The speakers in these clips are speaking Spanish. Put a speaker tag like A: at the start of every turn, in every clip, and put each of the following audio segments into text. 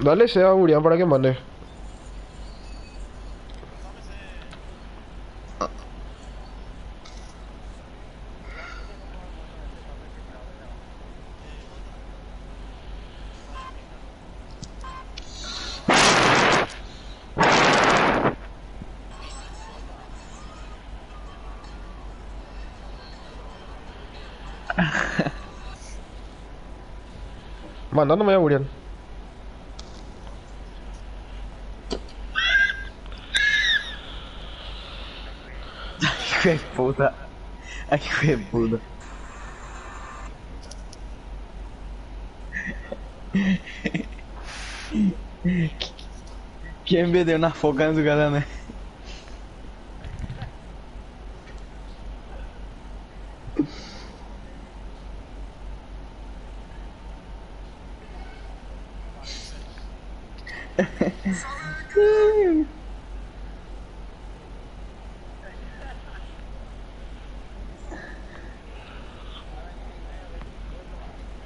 A: Dale sea a Urián para que mande. Mandándome a Urián.
B: Hijo de puta. Ay, hijo de puta. ¿Quién vende una foca en su casa? ¿No?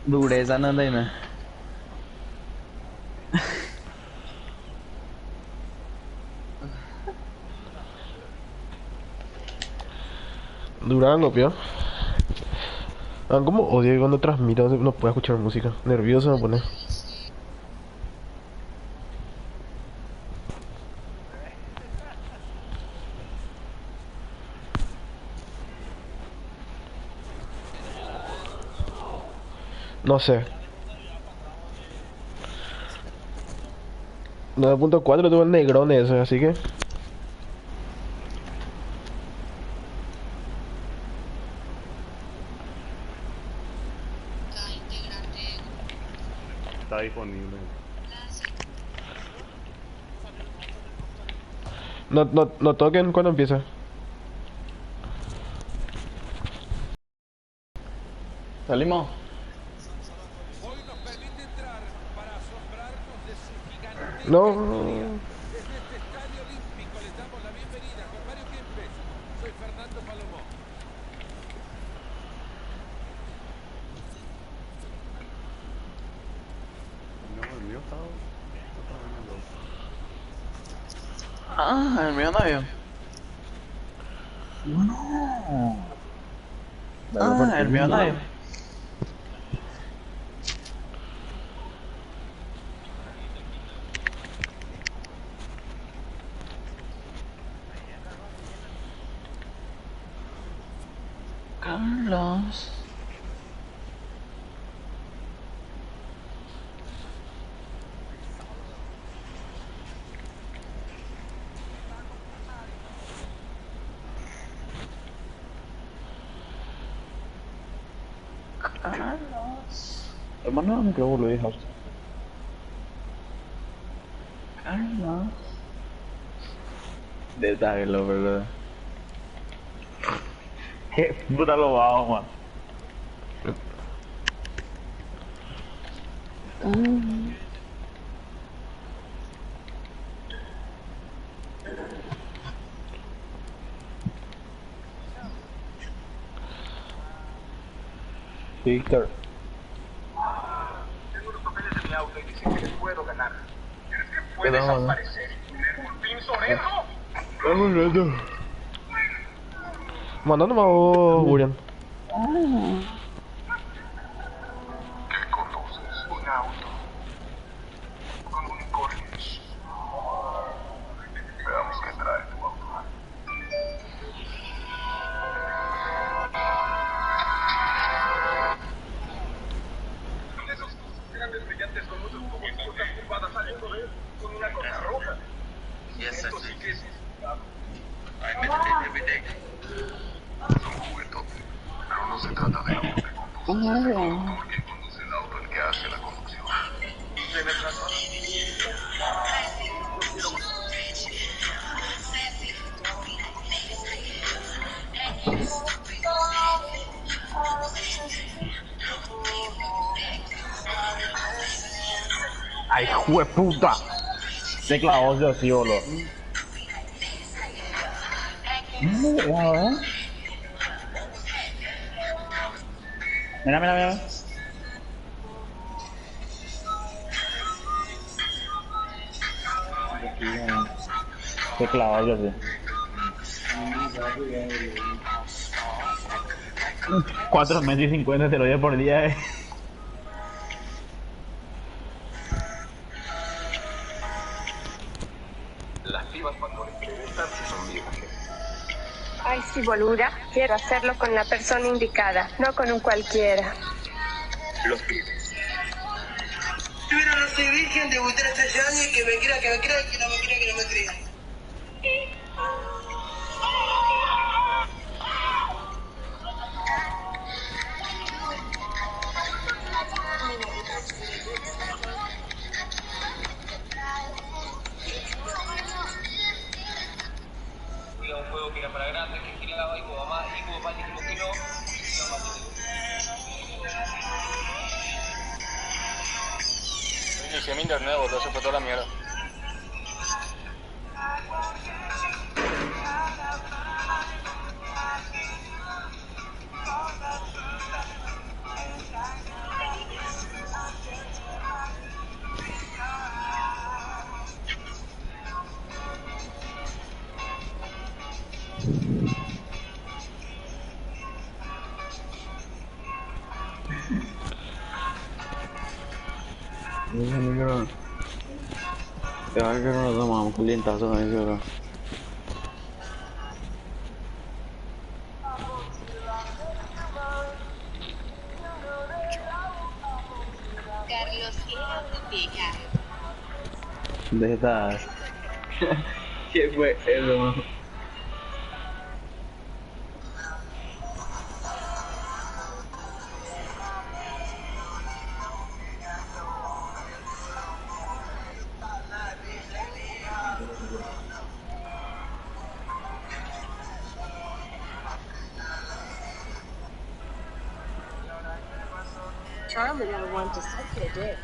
B: Dureza no anda ahí, ¿no?
A: Durango, pío. Ah, como odio que cuando transmito no puedo escuchar música. Nervioso me pone. No sé. 9.4 tuvo el negrón ese, así que...
C: Está disponible.
A: No toquen cuando empieza.
B: ¿Salimos?
D: Hoy nos permite entrar para asombrarnos de su gigantesca historia.
A: No.
D: Desde este estadio olímpico les damos la bienvenida con Mario Kempes. Soy Fernando Palomó.
C: No, el mío está otra vez en el otro.
B: Ah, el mío no había. No. Ah, el mío no había. Carlos. Carlos. Hermano, me creo que lo dije. Carlos. Detáguelo, ¿verdad? Qué puta lo bajo, man. Víctor.
E: Tengo los papeles de mi auto y dicen que les puedo ganar. ¿Crees que
B: ¿Qué
E: puedes
B: tal, man?
E: aparecer y poner un pin sobre eso?
B: Estamos hablando.
A: Mandándome a vos, Urián.
E: ¿Qué conoces? Un auto con unicornios. Veamos qué trae tu auto. Esos grandes brillantes con muchos tubos y cosas curvadas saliendo de él con una cosa roja. Esto sí que es... Son juguetotes, pero no se trata de auto que conduce, se preocupa por quien conduce el auto el que hace la conducción. Tienes razón.
B: Ay, jueputa. Se clavó yo así, boludo. Mira, mira, mira. Qué clavado yo sé. 4,50 te lo doy por día,
E: Las pibas cuando les preguntan si son vírgenes.
F: Ay, sí, boluda. Quiero hacerlo con la persona indicada, no con un cualquiera.
E: Los pibes.
G: Yo no soy virgen, debuté a 13 años y que me quiera, que no me quiera.
H: Era un juego que era para grandes, que giraba y como mamá dijimos que no. Inicié mi internet, boludo, se fue toda la mierda.
B: Te va a quedar una toma, un calientazo con eso, bro.
I: Carlos Ortega.
B: ¿Dónde estás? ¿Qué fue eso?
F: Charlie never wanted to suck your dick.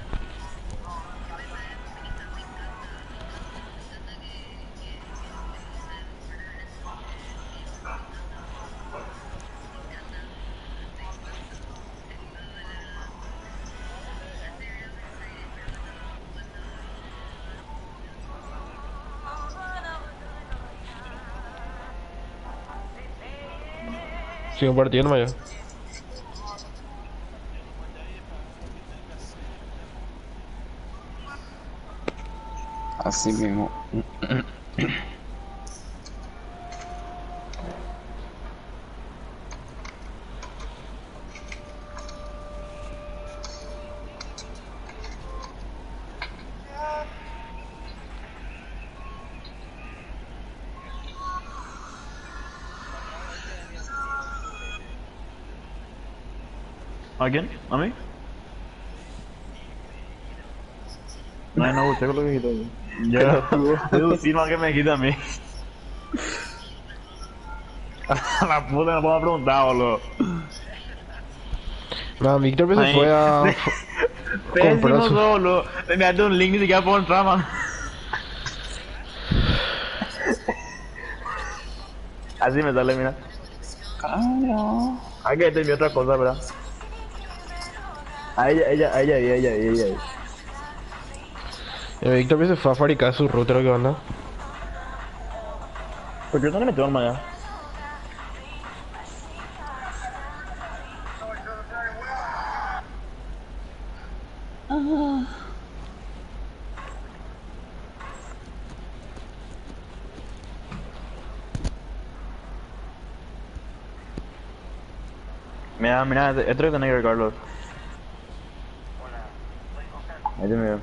A: Sigo partiendo, Maya.
B: Así mismo.
J: ¿A quién? ¿A mí? No, usted con lo que quitó. Ya, deducí más que me quita a mí. A la puta no puedo preguntar, boludo.
A: No, Víctor pues se
J: Ay.
A: fue a
J: Pésimo
A: comprar su...
J: solo. Me enviaste un link ni siquiera puedo entrar, man. Así me sale, mira. Hay que te envió otra cosa, ¿verdad? A ella.
A: Víctor pues se fue a fabricar su router, ¿qué onda?
J: Porque yo no le metí arma ya. Mira, esto es que tiene que Carlos. Ahí te miro.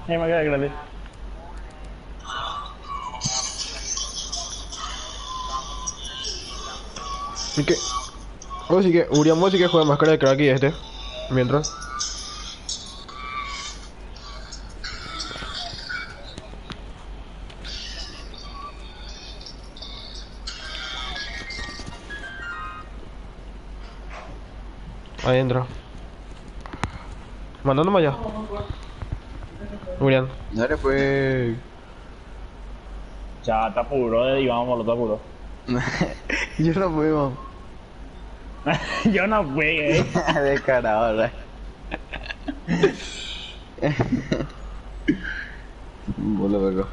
J: Ahí me queda grande.
A: Así que... Vos sí que... Uriam, vos sí que juega máscara de crack y este. Mientras... Ahí entra. Mandándome allá. Julián.
B: Dale pues.
J: Ya, está puro, digamos, lo está puro.
B: Yo no fuimos.
J: Yo no fui,
B: Descarado, ¿verdad? Bolo, verlo.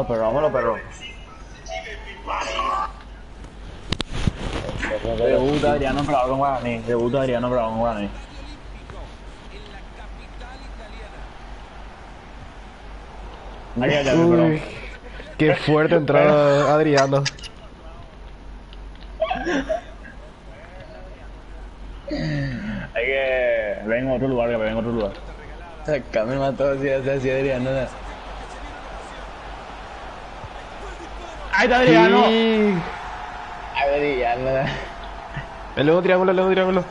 J: Vámonos, perro. Debuta Adriano Bravo con Guaraní. Debuta Adriano Bravo con Guaraní.
A: Uy, qué fuerte entrada Adriano.
J: Hay que... Ven a otro lugar, que ven a otro lugar.
B: Acá me mató así Adriano.
J: ¡Ahí está Adriano!
A: Sí.
B: Adriano.
A: El nuevo triángulo, el nuevo triángulo.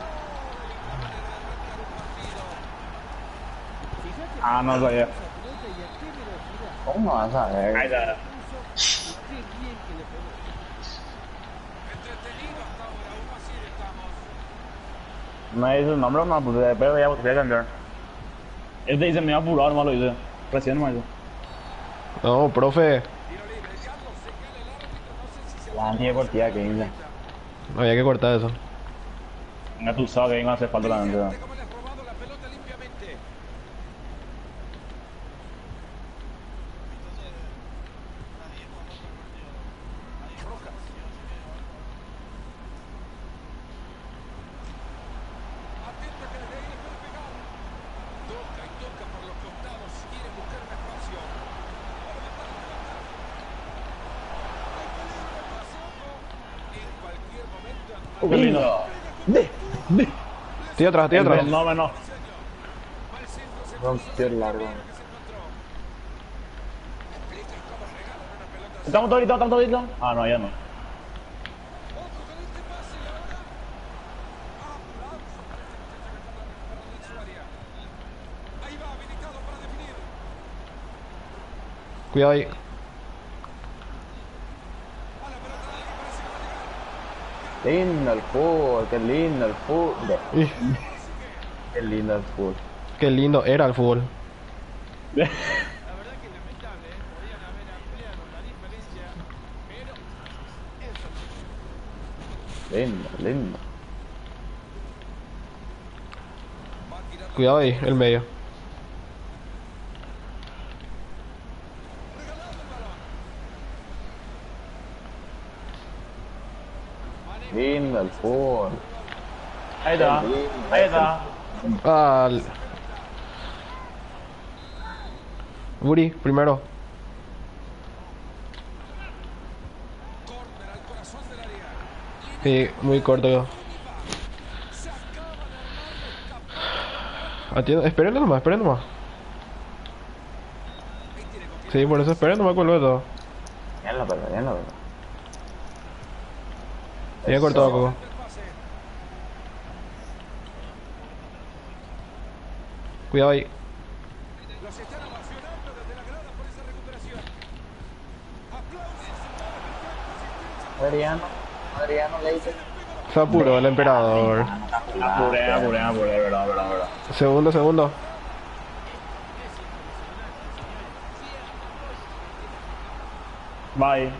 J: Ah, no sabía.
B: ¿Cómo vas a ver?
J: Ahí está. Me dice el nombre, no, pues después voy a cambiar. Este dice, me va a apurar, nomás lo dice. Recién nomás dice.
A: No, profe.
B: La nieve cortida que hice.
A: Había que cortar eso.
J: Venga, tú sabes que venga a hacer falta la gente. ¡Qué lindo!
A: Estoy atrás, estoy atrás.
J: No, no.
B: Rompió el largo.
J: ¿Estamos toditos? Ah, no, ya no.
A: Cuidado ahí.
B: Lindo el fútbol, qué lindo el fútbol.
A: Ih,
B: Qué lindo el fútbol.
A: qué lindo era el fútbol.
B: Lindo.
A: Cuidado ahí, el medio.
B: Lindo el fútbol.
J: Ahí está. Ahí está.
A: Ah, Buri, primero. Sí, muy corto. Atiendo, esperen nomás, esperen nomás. Sí, por eso esperen nomás con lo de todo.
B: Ya lo.
A: Ya he cortado Coco. Cuidado ahí.
B: Adriano le dice.
A: Se apuró el emperador.
J: Apuré, verdad.
A: Segundo.
J: Bye.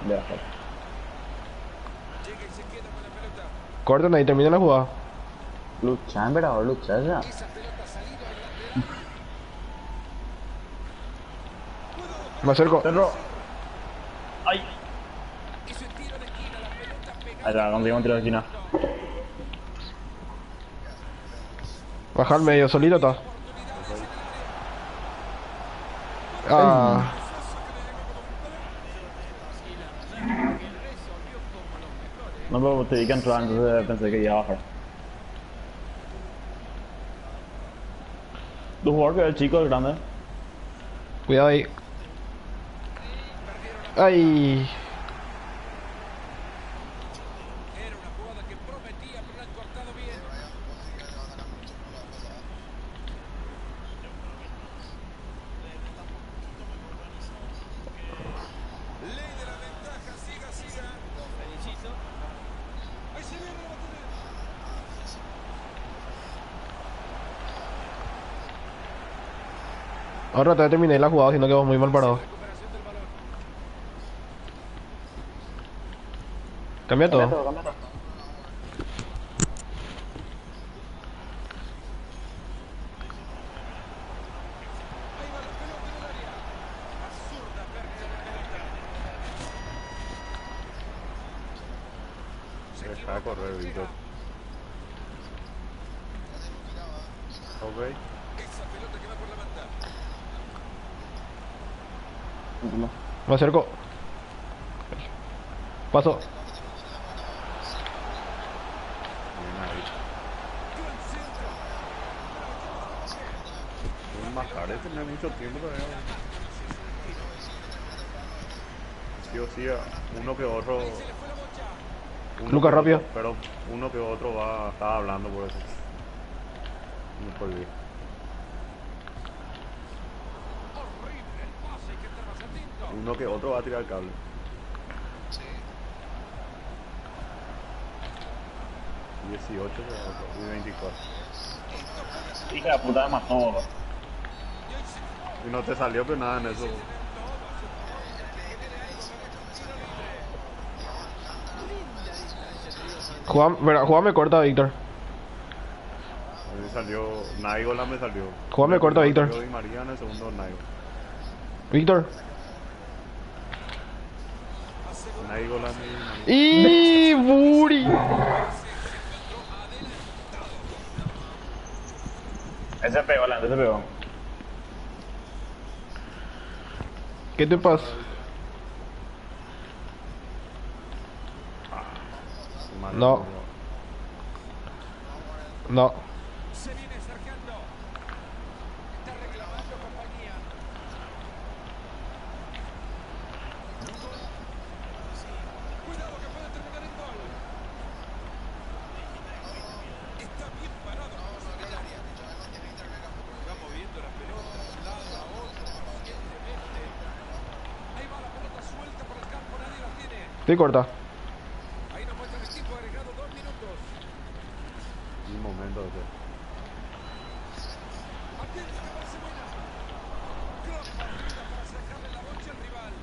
A: Corten ahí, terminen la jugada.
B: Lucha, en verdad, lucha ya.
A: Me acerco.
J: Cerro. ¡Ay! Ahí va, conseguimos un tiro de esquina.
A: Baja al medio, solito está. Ah.
J: No me te vi que entrar, entonces pensé que iba a bajar. ¿Tu jugador que es el chico, el grande?
A: Cuidado ahí. Ay.
D: Era una jugada que prometía, pero la han cortado bien. Ley de la ventaja, siga, siga. Felicito. Ahí se viene la batería.
A: Ahora te terminé la jugada, sino que vamos muy mal parado.
D: Recuperación del balón.
A: Cambia todo.
J: Cambia todo.
D: Ahí va la pelota en el área. Absurda pérdida de pelota.
C: Deja de correr, Víctor. Ok.
D: Esa pelota que va por la banda.
A: Me acerco. Paso.
C: Bien ahí. Un Majares tiene mucho tiempo todavía. Sí o sí, uno que otro.
A: Lucas, rápido.
C: Pero uno que otro va, estaba hablando por eso. No por bien.
D: Horrible el pase, hay que estar más atento.
C: Uno que otro va a tirar el cable.
E: Sí.
C: 18 y 24.
J: Hija de puta, me mató.
C: Y no te salió pero nada en eso.
A: Jugame corta, Víctor.
C: A mí me salió. Naigola me salió.
A: Jugame corta, Víctor.
C: Yo y María en el segundo Naigola.
A: Víctor.
C: Naigola mi.
A: ¡Y Buri!
J: Ese pegó, ese pegó.
A: ¿Qué te pasa? No. No.
D: Se viene acercando. Está reclamando compañía. Cuidado que puede terminar en gol. Está bien parado. Va moviendo la pelota de un lado a otro pacientemente. Ahí va la pelota suelta por el campo, nadie la tiene.
A: Estoy corta.
D: Ahí nos muestra el equipo agregado 2 minutos.
C: Un momento de ser.
D: Atento que pase buena. Gran partida para sacarle la bocha al rival.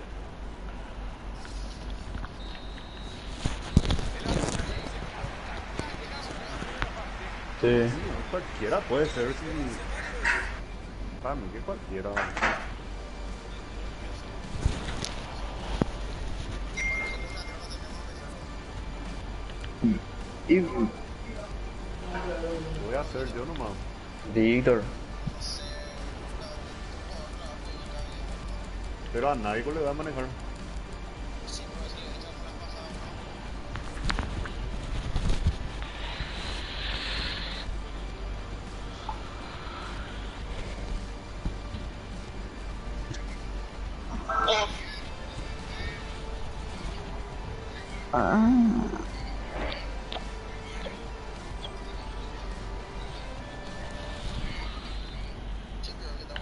J: Sí.
C: Cualquiera puede ser si. Para mí que cualquiera. Voy a hacer yo nomás.
B: Víctor.
C: Pero a nadie le va a manejar.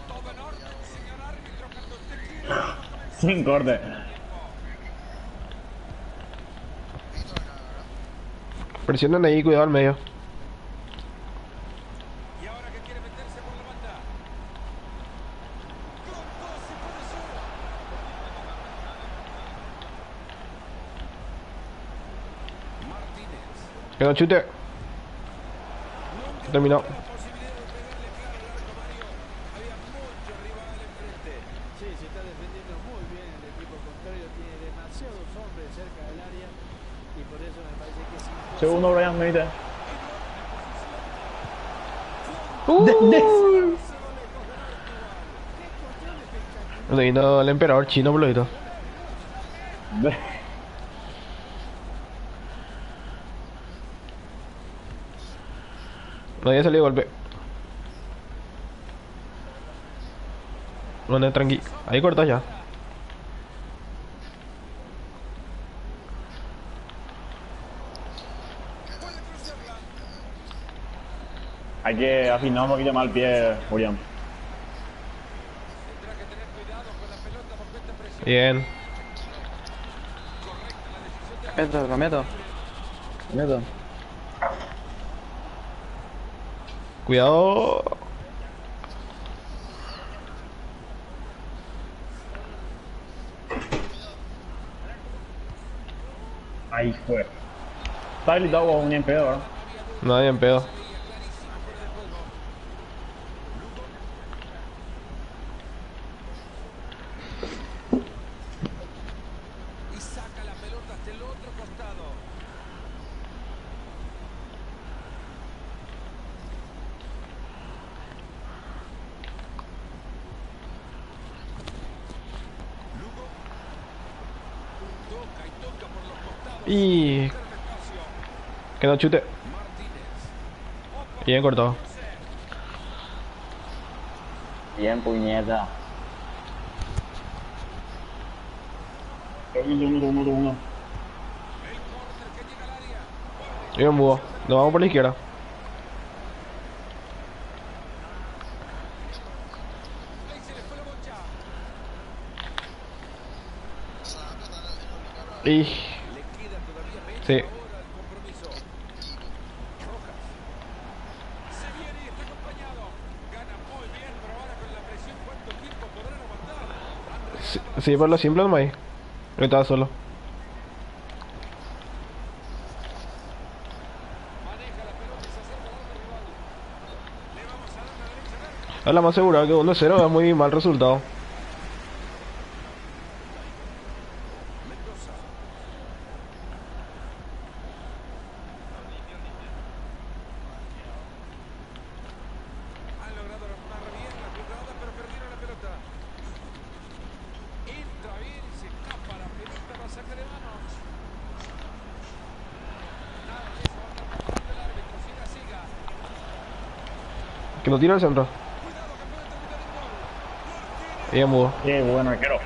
D: Todo en orden, señor árbitro, cuando usted quiera.
J: Sin corte.
A: Presionen ahí, cuidado al medio.
D: Y ahora que quiere meterse por la banda. Con pase puede ser. Martínez.
A: Que no chute.
D: No
A: Terminado.
D: Sí, se está defendiendo muy bien el equipo contrario, tiene demasiados hombres cerca del área y por eso me parece que es imposible.
J: Segundo, Brian, me dice.
A: Le vino el emperador chino por lo visto. No había salido golpe. Bueno, tranqui. Ahí cortas ya.
J: Hay que afinar un poquito más el pie, Julián.
A: Bien.
B: Lo meto.
A: Cuidado.
J: Ahí fue. Está habilitado un en pedo, ¿verdad?
A: Nadie en pedo.
D: Y saca la pelota hasta el otro costado. Lugo toca y toca por los costados.
A: Y que no chute. Bien cortado.
B: Bien, puñeta.
J: Uno.
A: Bien mudo. Nos vamos por la izquierda. Y sí. Sí, por lo simple no hay. Yo estaba solo. Es la más segura que 1-0 es muy mal resultado.
D: Han logrado armar bien la jugada, pero perdieron la pelota. Entra bien y se escapa la pelota, va a sacar de manos. Nada de eso, va a estar marcando el árbitro, siga.
A: Que no tira el centro.
D: Cuidado que puede terminar en gol.
A: Bien mudo.
J: Qué bueno, arquero.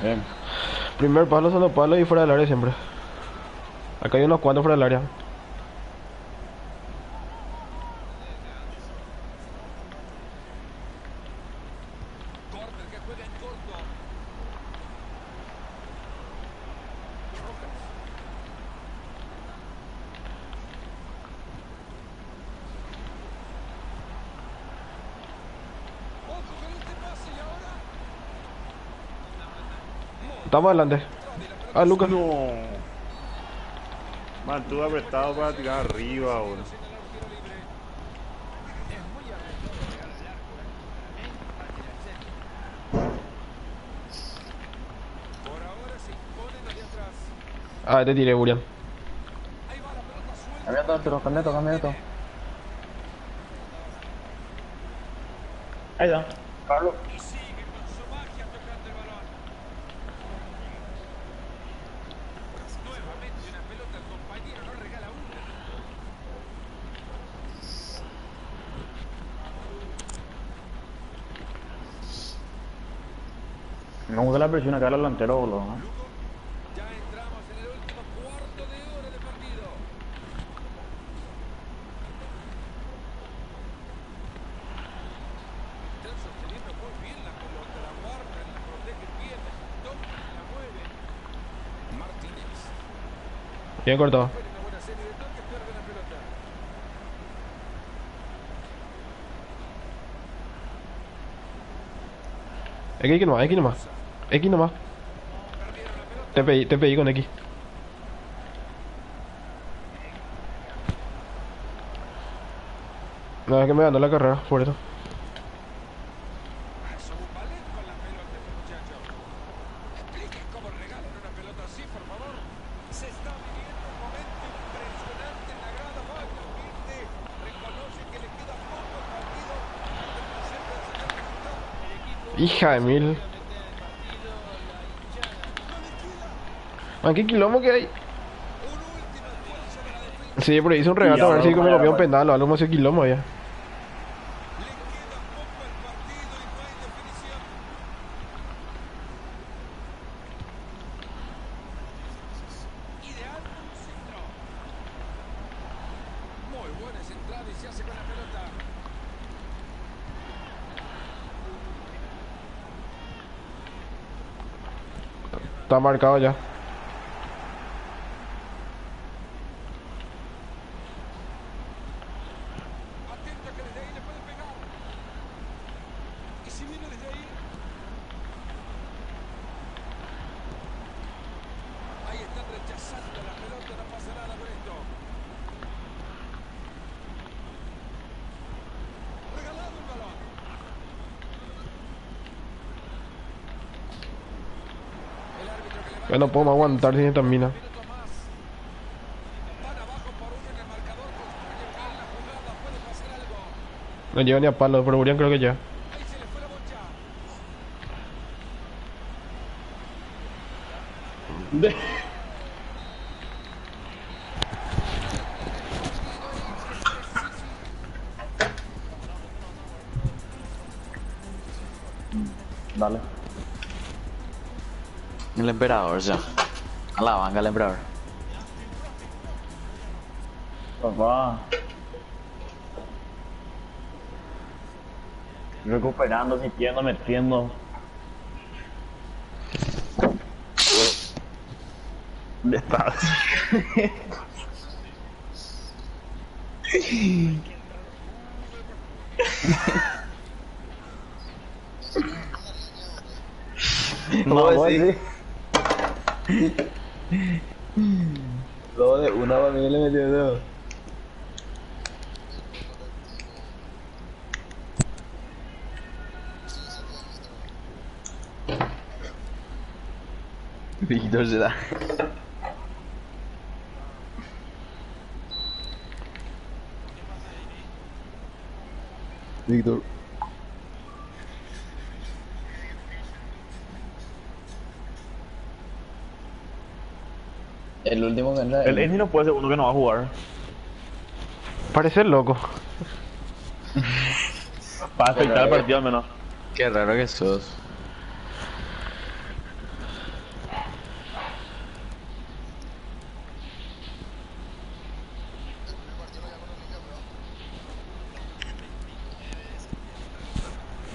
B: Bien.
A: Primer palo, segundo palo y fuera del área siempre. Acá hay unos cuantos fuera del área.
D: Corner que juega en corto. Rojas. Ojo con este pase y ahora.
A: Estamos adelante. Ah, Lucas.
C: No. Mantuve apretado para tirar arriba, boludo.
D: Por ahora se imponen los de atrás.
A: Ah, te tiré, Burian.
D: Ahí va la pelota suelta.
B: Cambiato.
J: Ahí está. Carlos.
D: Y sigue con su magia tocando el balón. Nuevamente una pelota al compañero, no regala una.
J: Me gusta la presión acá al delantero, boludo.
D: Ya entramos en el último cuarto de hora de partido. Están sosteniendo muy bien la pelota, la guardan, la protegen bien, tocan, la mueven. Martínez.
A: Bien cortado.
D: Después de una buena serie de toques, pierde la pelota.
A: Aquí nomás. X nomás. TPI con X. No, es que me ganó la carrera, por eso.
D: Son un ballet con la pelota este muchacho. Expliquen cómo regalan una pelota así, por favor. Se está viviendo un momento impresionante en la grada. Vaya, humilde. Reconoce que le queda poco partido.
A: Hija de mil. Man, qué quilombo que hay. Sí, por ahí hice un regalo a ver si me copió un penal o algo más de quilombo ya.
D: Muy buena esa entrada y se hace con la pelota.
A: Está marcado ya.
D: Atento que desde ahí le puede pegar. Y si viene desde ahí. Ahí están rechazando la pelota, no pasa nada con esto. Regalado el balón. El árbitro que le va
A: Ya no podemos aguantar sin esta mina.
D: minutos más. Van abajo por uno en el marcador. Construyen bien la jugada. Puede pasar algo.
A: No lleva ni a palo, pero Burian creo que ya.
D: Ahí se le fue la bocha.
B: Dale. El emperador ya. A la banca el emperador.
J: Papá. Recuperando, sintiendo, metiendo. ¿Dónde estás?
B: No,
J: sí.
B: Luego de una familia le metió dos. Víctor se da. Víctor. El último que entra.
J: El Eni no puede ser uno que no va a jugar.
A: Parece loco.
J: Para afectar el partido al menos.
B: Qué raro que sos.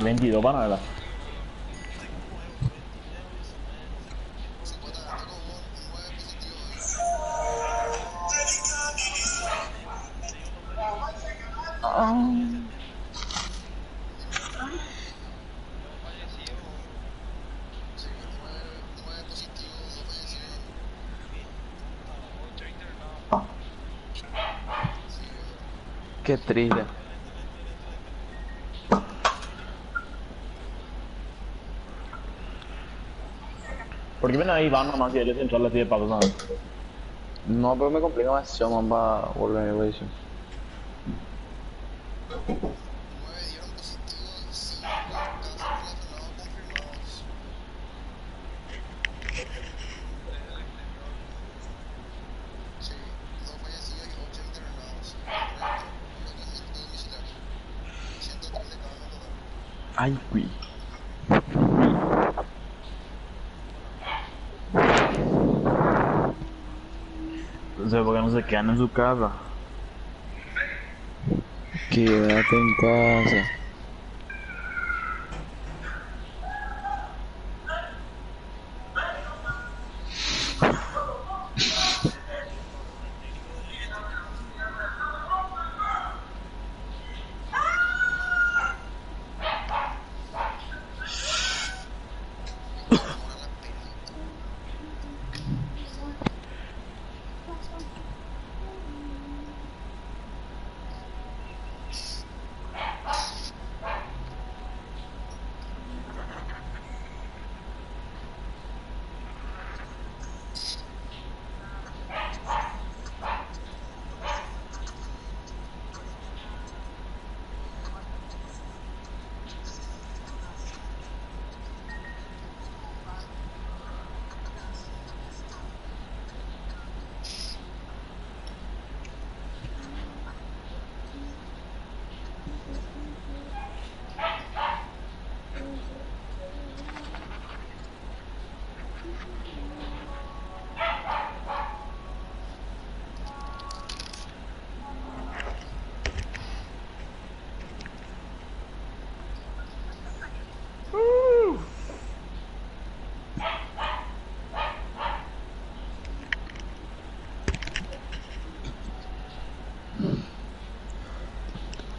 J: ¿22 para nada?
B: Qué triste.
J: ¿Por qué ven ahí van nomás y ellos entran así de paso, ¿sabes?
B: No, pero me complica demasiado, man, para volver a eso. Ay, güey.
J: Entonces, ¿por qué no se quedan en su casa?
B: Quédate en casa.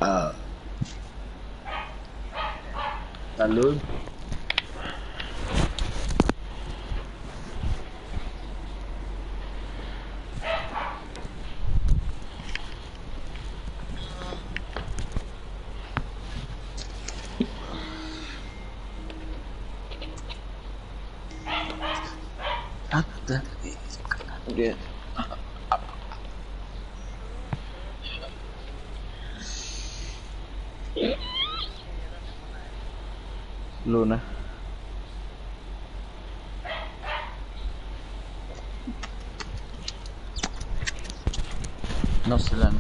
B: Ah, salud. Bien. Luna. No sé, Lana.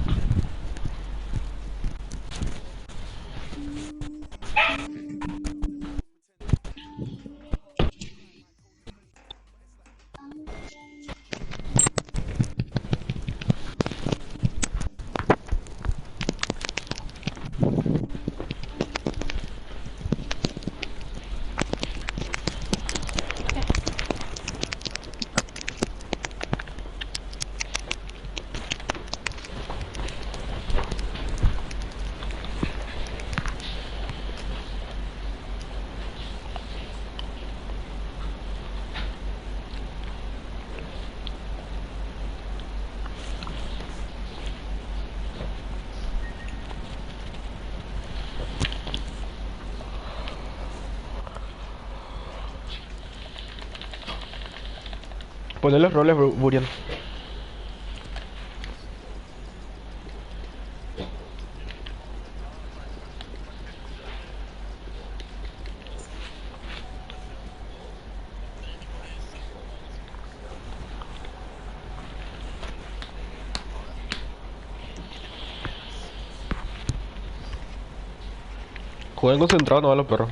A: Poner los roles, Burian. Jueguen concentrados, no a los perros.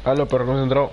A: A los perros concentrados.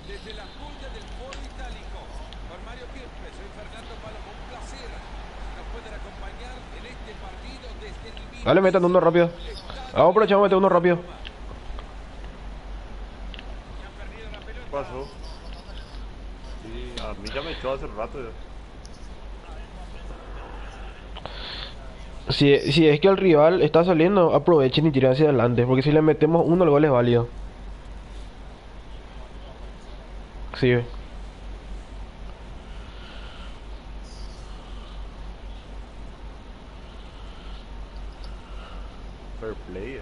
D: Desde la joya del foro itálico, con Mario Kirpe, soy Fernando Palomo, un placer. Nos pueden acompañar en este partido desde el mismo.
A: Dale, metan uno rápido. Vamos por echar, meter uno rápido.
C: ¿Qué pasó? Sí, a mí ya me echó hace rato ya.
A: Si es que el rival está saliendo, aprovechen y tiren hacia adelante. Porque si le metemos uno, el gol es válido. Sí.
C: Fair play.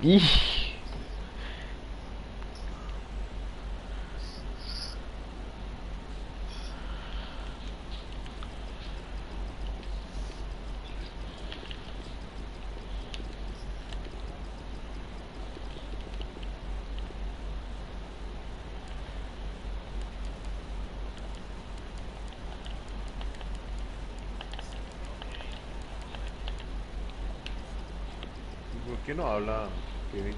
A: Ih.
C: qué no habla Kevin?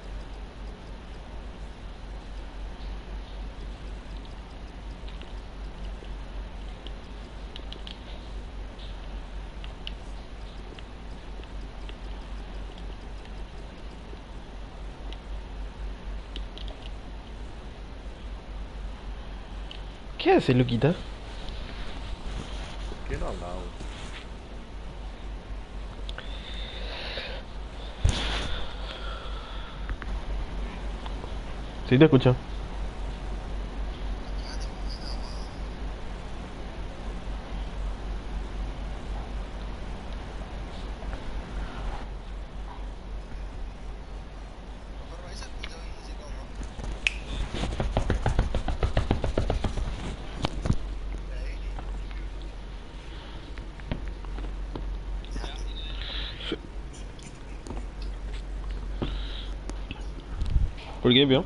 A: ¿Qué hace, Luquita?
C: ¿Qué no habla? Güey?
A: Sí, te escucho. ¿Por qué, vio?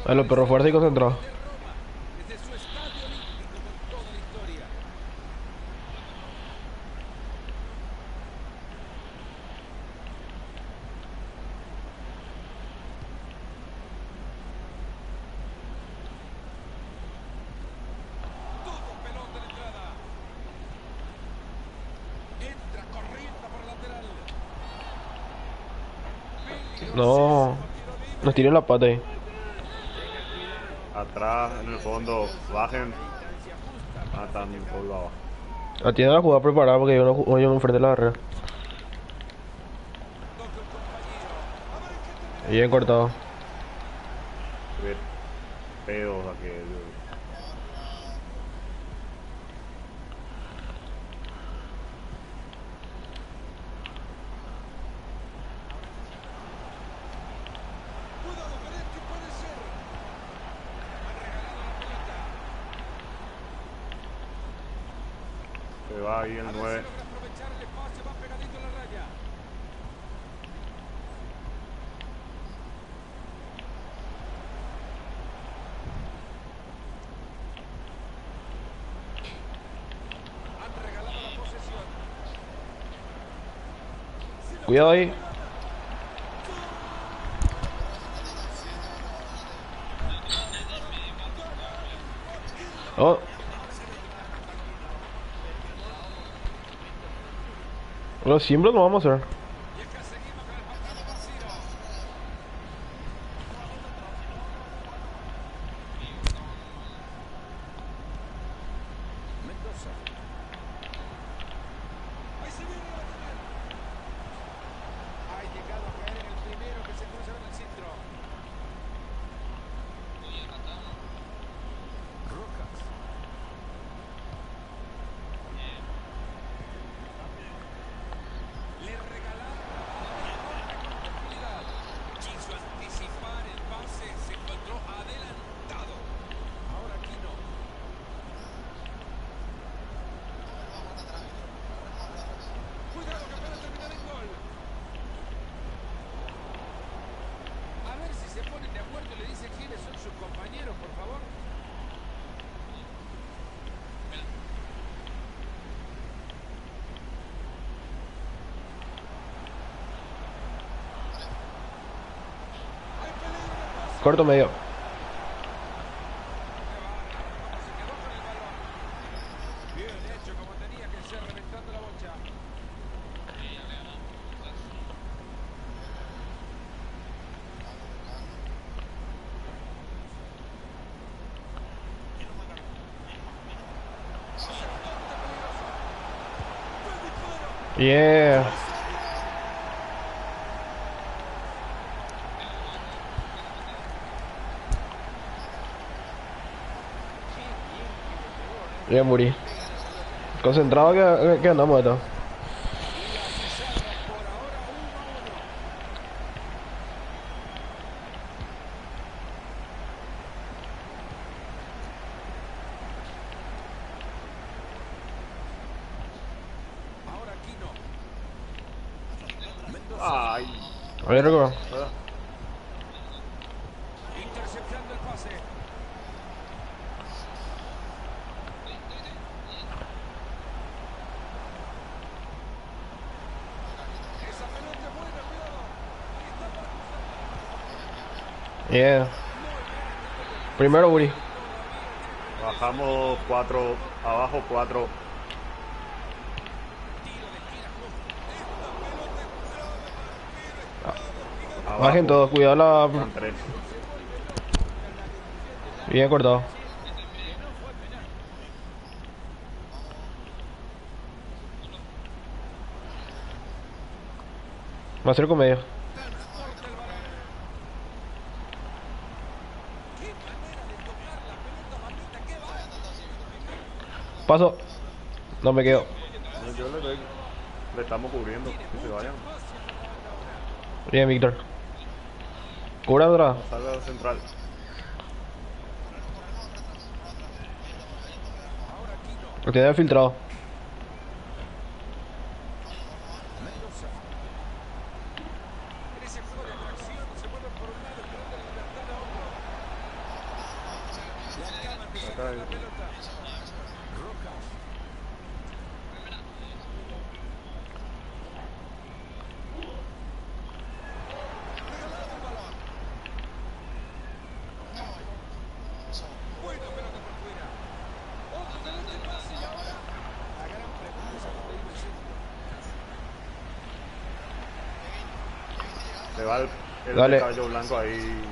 A: A los perros fuertes y concentrados.
D: Desde su estadio olímpico con toda la historia. Todo pelón de la entrada. Entra corriendo por el lateral.
A: No. Nos tiró la pata ahí.
C: Atrás, en el fondo, bajen. Ah, están por abajo.
A: Tiene la jugada preparada porque yo no enfrente de la barrera. Y bien cortado.
C: Ver pedos aquel. Se va ahí el 9.
A: Cuidado ahí. Oh. Bueno, siempre lo vamos a hacer.
D: Ha llegado a caer en el primero que se cruza en el centro. Rojas. Le regaló
A: Corto medio.
D: Bien hecho como tenía que ser, reventando la bocha.
A: Yeah. Bien, Muri. Concentrado que andamos esto.
D: Ahora Quino.
C: Ay.
A: A ver, Rico.
D: Interceptando el pase. Esa pelota es buena, cuidado.
A: Yeah. Primero, Muri.
C: Bajamos 4, abajo 4.
A: Bajen todos, cuidado la.
C: 3.
A: Bien cortado. Me acerco medio. Paso. No me quedo.
C: No, yo le doy. Le estamos cubriendo. Que se vayan.
A: Bien, Víctor. Cubra otra.
C: Salga la central.
A: Lo tiene filtrado.
D: En ese juego de atracción se mueven por un lado y pierden libertad a otro. Le acaban de sacar la pelota. Rojas. Regalado el balón. Buena pelota por fuera. Otro excelente pase y ahora la gran pregunta es a dónde iba el centro.
C: Se va el
A: Dale.
C: caballo blanco ahí.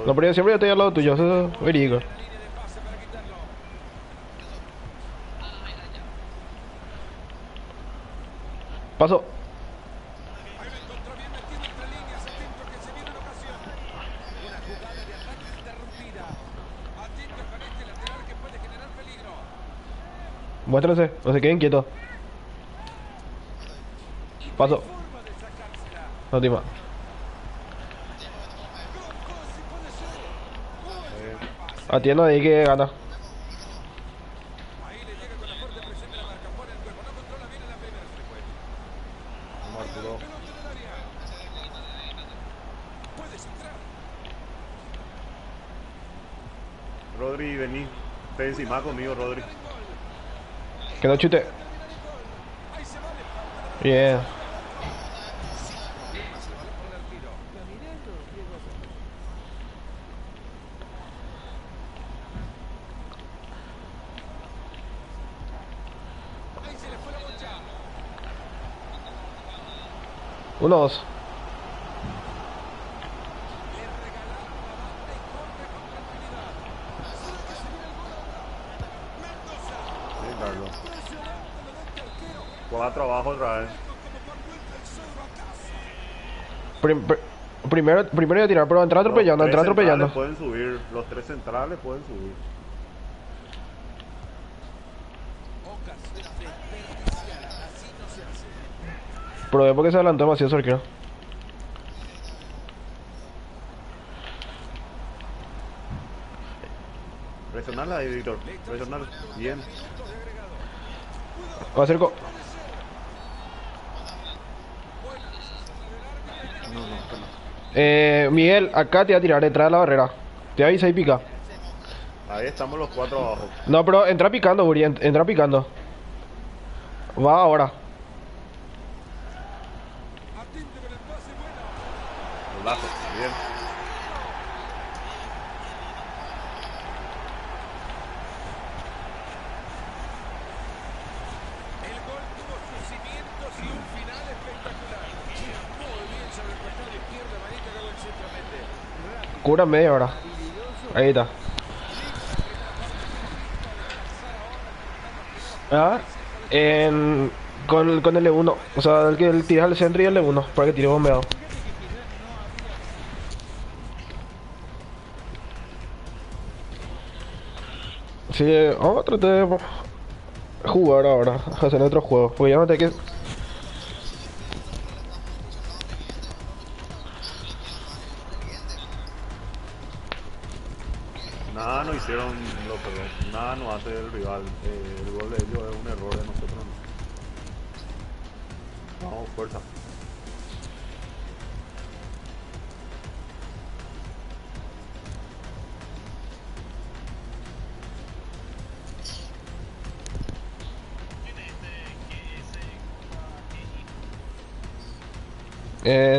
A: No, pero yo siempre estoy al lado tuyo, eso es verídico.
D: Línea de pase para quitarlo.
A: Paso.
D: Ahí lo encontró bien metido entre líneas. Atento que se viene una ocasión. Una jugada de ataque interrumpida. Atento con este lateral que puede generar peligro.
A: Muéstrense, no se queden quietos. Paso.
D: Forma de sacársela.
A: No, Tima.
D: Bronco, si puede ser. Muy buen pase.
A: Atiendo ahí que gana.
D: Ahí le llega con la fuerte presión de la marca. Pone el cuerpo. No controla bien en la primera. Se le fue.
C: Arturo.
D: Pelota en el área. Puedes entrar.
C: Rodri, vení. Ven encima conmigo, Rodri.
A: Que no chute.
D: Ahí se vale.
A: Bien.
D: Problemas el balón para el arquero. Ahí se le fue la bocha.
A: 1-2.
D: Le regalaron la banda y corre con tranquilidad. ¿Será que se viene el gol ahora? Mendoza.
C: Sí, Carlos.
D: Impresionante lo de este arquero.
C: 4 abajo otra vez.
D: Como por vuelta el cero a casa.
A: Primero iba a tirar, pero entrar atropellando,
C: Los
A: entrar
C: tres
A: atropellando.
C: centrales pueden subir. Los 3 centrales pueden subir.
D: Ocas desperdiciada. Así no se hace.
A: Pero es porque se adelantó demasiado su arquero.
C: Presionarla ahí, Víctor. Presionarla. Bien.
A: Me acerco.
C: No, no, que no.
A: Miguel, acá te voy a tirar detrás de la barrera. Te avisa y pica.
C: Ahí estamos los 4 abajo.
A: No, pero entra picando, Uri, entra picando. Va ahora.
D: Atente con el pase bueno.
C: Golazo. Bien.
A: Cura media hora. Ahí está. Ah, con el E1. O sea, el que tiras al centro y el E1 para que tire bombeado. Sí, vamos a tratar de jugar ahora, hacer otro juego. Porque ya no te que.
C: Nada no hicieron, perdón, nada no hace el rival. El gol de ellos es un error de nosotros. Vamos, fuerza.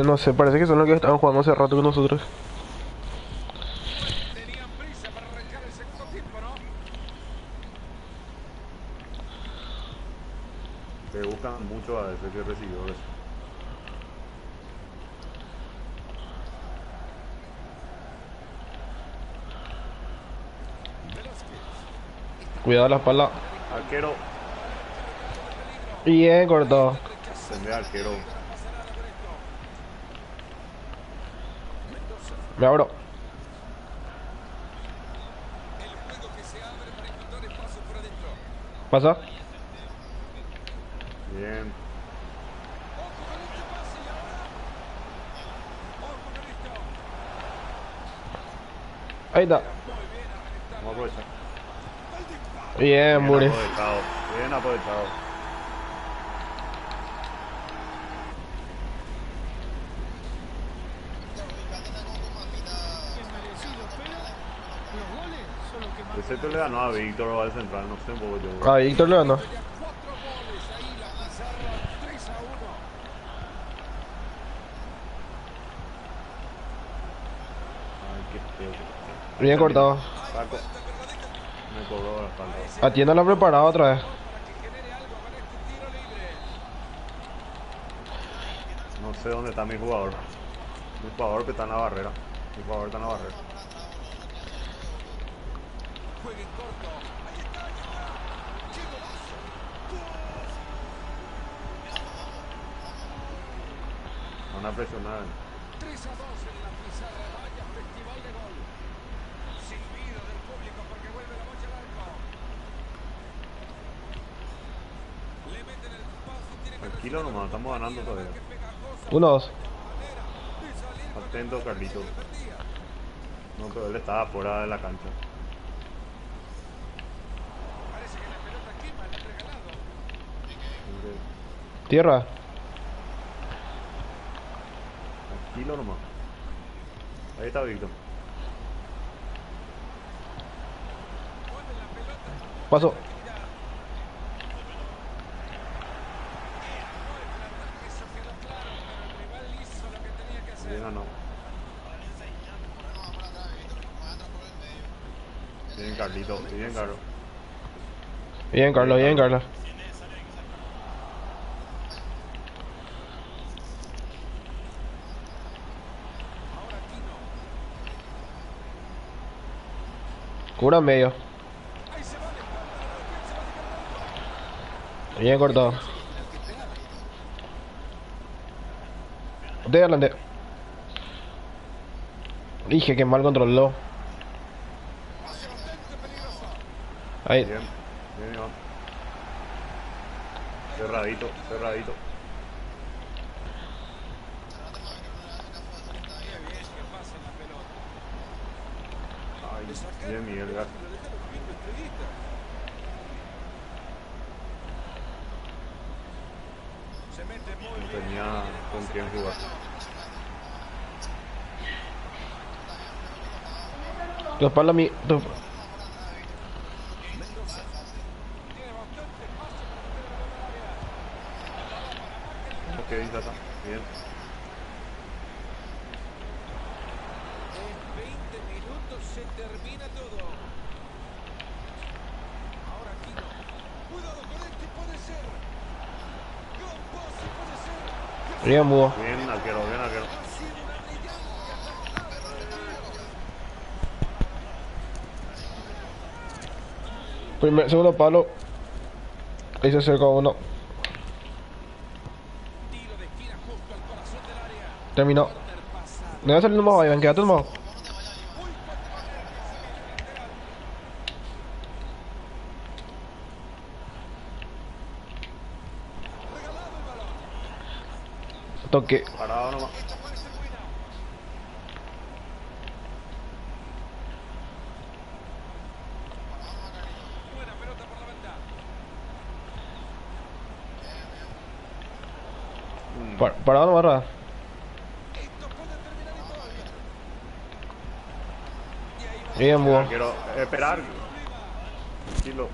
A: No sé, parece que son los que estaban jugando hace rato con nosotros.
D: Tenían prisa para arrancar el segundo tiempo, ¿no?
C: Se buscan mucho a veces que recibidores.
A: Cuidado la espalda.
C: Arquero.
A: Bien cortado.
C: Tendré arquero.
A: Me abro.
D: El juego que se abre para encontrar espacio por adentro.
A: Pasa.
C: Bien.
D: Ojo con este pase y ahora. Ojo con esto.
A: Ahí está.
C: Vamos a aprovechar.
A: Bien, Muri.
C: Aprovechado. Bien aprovechado. El centro le ganó a Víctor o al central, no sé un poco yo.
A: Ah, Víctor le ganó.
D: 4 goles ahí la pizarra 3-1.
C: Ay, qué feo.
A: Bien cortado.
C: Saco. Me cobró la falta.
A: Atiéndala preparada otra vez.
D: Para que genere algo con este tiro libre.
C: No sé dónde está mi jugador. Mi jugador que está en la barrera. Mi jugador está en la barrera.
D: Jueguen corto. Ahí está, ahí está. ¡Qué golazo!
C: Van a presionar.
D: 3-2 en la pizarra. Vaya festival de gol. Silbido del público porque vuelve la bocha al arco. Le meten el paso y tiene que
C: Tranquilo nomás, estamos ganando todavía.
A: 1-2.
C: Atento, Carlito. No, pero él estaba fuera de la cancha.
D: Parece que la pelota quema, le han regalado.
A: Tierra.
C: Tranquilo nomás. Ahí está Víctor.
A: Paso.
C: Bien ganó. Bien Carlito, bien Carlos.
A: Bien, Carlos, bien, Carlos. Cura medio. Bien cortado. De adelante. Dije que mal controló. Ahí.
C: Bien, bien Iván. Cerradito, cerradito. Ay, bien Miguel, gracias. No tenía con quién jugar.
A: Tu espalda a mí.
C: Ok, ya está. Bien.
D: En 20 minutos se termina todo. Ahora Aquino. Cuidado con este, puede ser. Gran pase, puede ser.
A: Bien, Mudo.
C: Bien arquero, bien arquero.
D: Ha sido una brillante
A: Segundo palo. Ahí se acerca uno.
D: Tiro de esquina justo al corazón del área.
A: Terminó.
D: Corner pasado.
A: No voy a salir nomás, Iván, quédate nomás.
D: Regalado el balón.
A: Toque.
C: Parado nomás.
D: Esto puede ser buena. Buena pelota por la banda.
A: Parado nomás, Rada.
D: Esto puede terminar igual. Y ahí va.
A: Bien, Búho.
C: Quiero esperar. Tranquilo.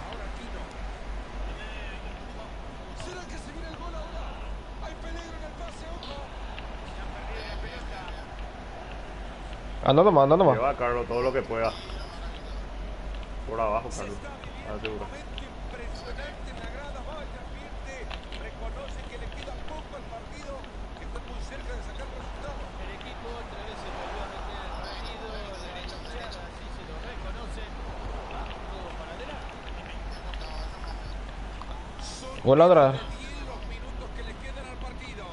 D: Ahora Aquino. ¿Será que se viene el gol ahora? Hay peligro en el pase, ojo. Se han perdido la pelota.
A: Anda nomás, anda nomás.
C: Lleva a Carlos todo lo que pueda. Por abajo,
D: Se
C: Carlos.
D: está
C: Ah,
D: viviendo un
C: seguro.
D: momento impresionante en la grada. Vaya, advierte. Reconoce que le queda poco al partido. Que está muy cerca de sacar el resultado.
K: El equipo otra vez se volvió a meter rápido, de luchar, así se lo reconoce. Vamos todos para adelante.
D: Son
A: Vuelve a ladrar.
D: 10 los minutos que le quedan al partido.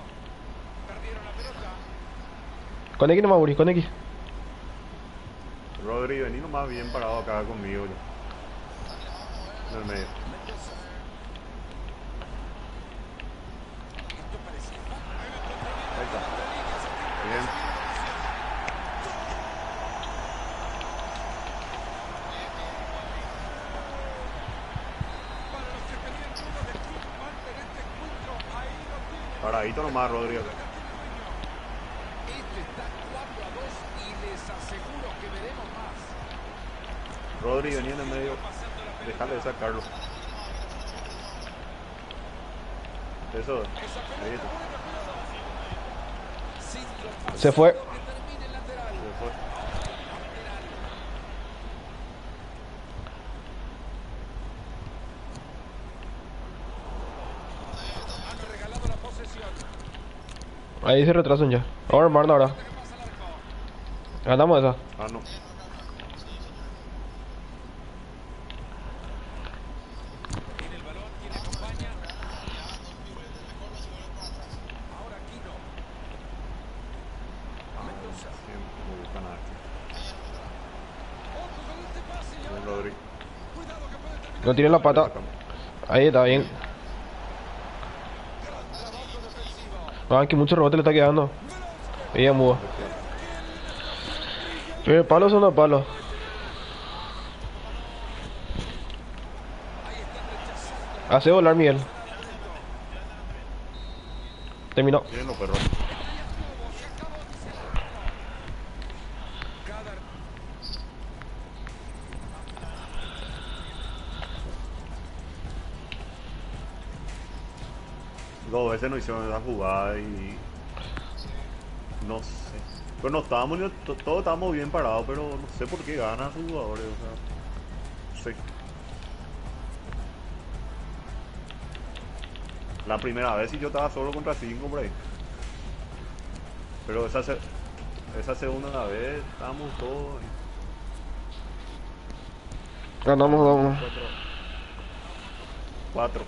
D: Perdieron la pelota.
A: Con X nomás, Buri, con X.
C: Rodri, vení nomás bien parado acá conmigo. Ya. En el medio.
D: Mendoza. Esto parecía.
C: Ahí está. Bien.
D: Para los que pedían dudas del club Panther en este encuentro, ahí lo tienen.
C: Paradito nomás, Rodri. acá.
D: Esto está 4-2 y les aseguro que veremos más.
C: Rodri, vení en el medio. Déjale de sacarlo. Eso. Ahí está.
D: Centro
A: Se fue.
D: pasado que termine el lateral.
C: Se fue.
D: Han regalado la posesión.
A: Ahí se retrasan ya. Ahora armarlo ahora.
D: Que pasa al arco.
A: Ganamos esa.
C: Ah, no.
D: Tiene el balón, quien acompaña. Ahora Aquino. Mendoza.
C: Me buscan aquí.
D: Ojo con este pase y
C: Bien,
D: ahora.
C: Rodri.
D: Cuidado que puede terminar.
A: No tiene la pata.
C: Sacamos.
A: Ahí está bien.
D: Gran trabajo defensivo.
A: Ah, que mucho rebote le está quedando. Bien, Búho. Primer palo, segundo palo. Hace volar Miguel. Terminó.
C: Bien, los perros.
D: Cada
C: Dos veces nos hicieron esa jugada y. No sé. Pero no estábamos, todos estábamos bien parados, pero no sé por qué ganan sus jugadores. O sea, no sé. La primera vez sí yo estaba solo contra 5 por ahí. Pero esa segunda vez estábamos todos.
A: Ganamos, vamos.
C: 4.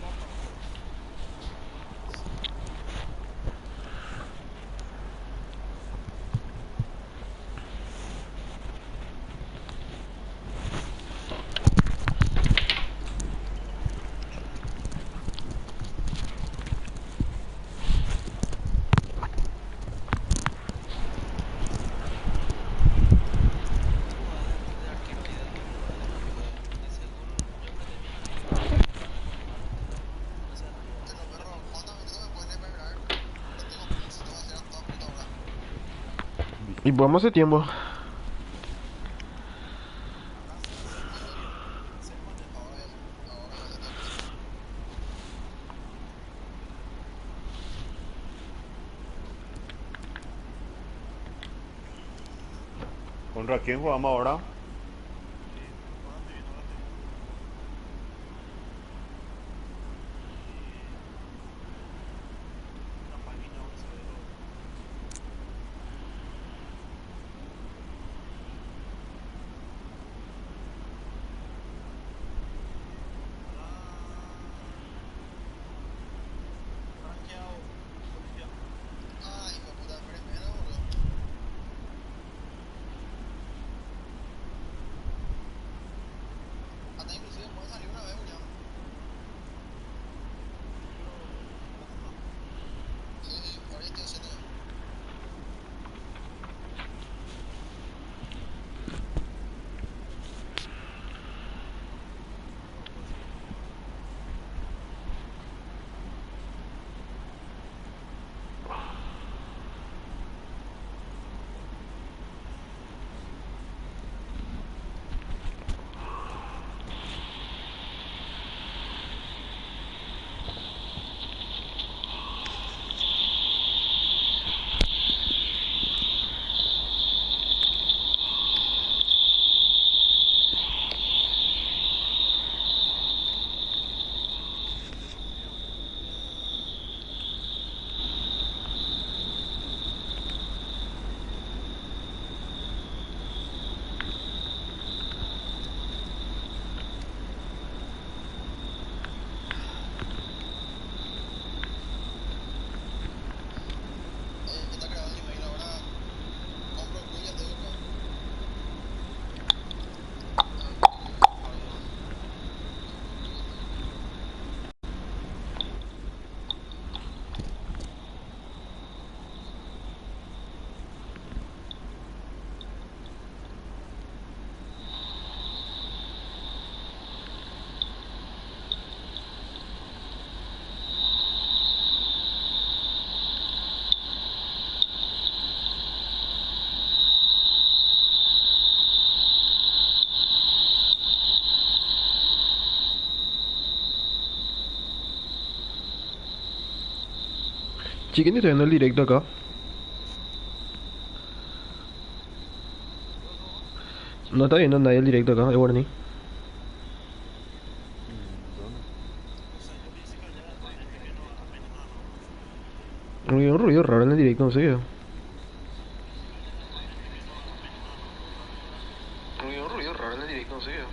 A: Y podemos hacer tiempo.
C: ¿Contra quién jugamos ahora?
A: Chiquen, estoy viendo el directo acá. No está viendo nadie el directo acá, el Warning.
C: Yo no.
A: Hay un ruido raro en el directo, no sé qué. Hay un ruido raro en el directo, no sé qué. Hay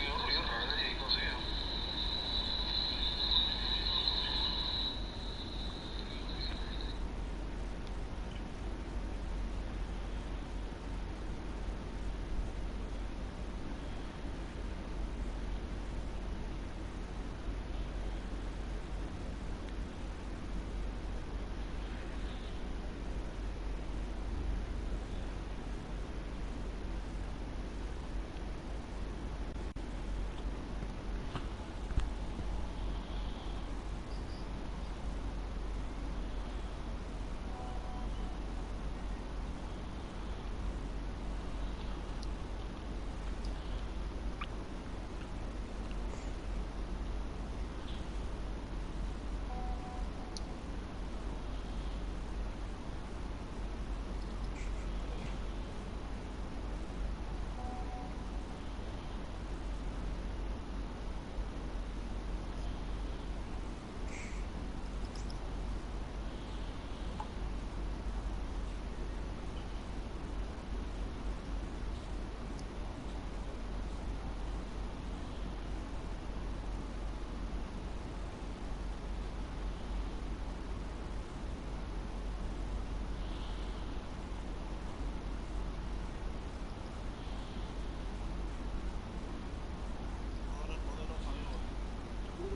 A: un ruido raro en el directo, no sé qué.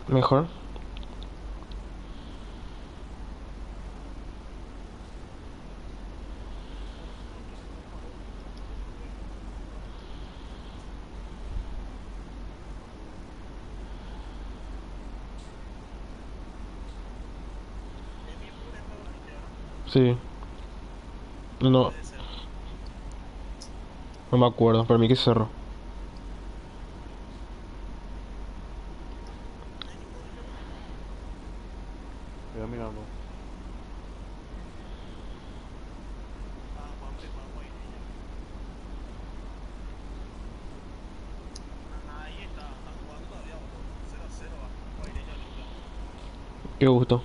A: Mejor. Sí. No, no me acuerdo, para mí que cerró.
C: Voy a mirarlo.
A: Qué gusto.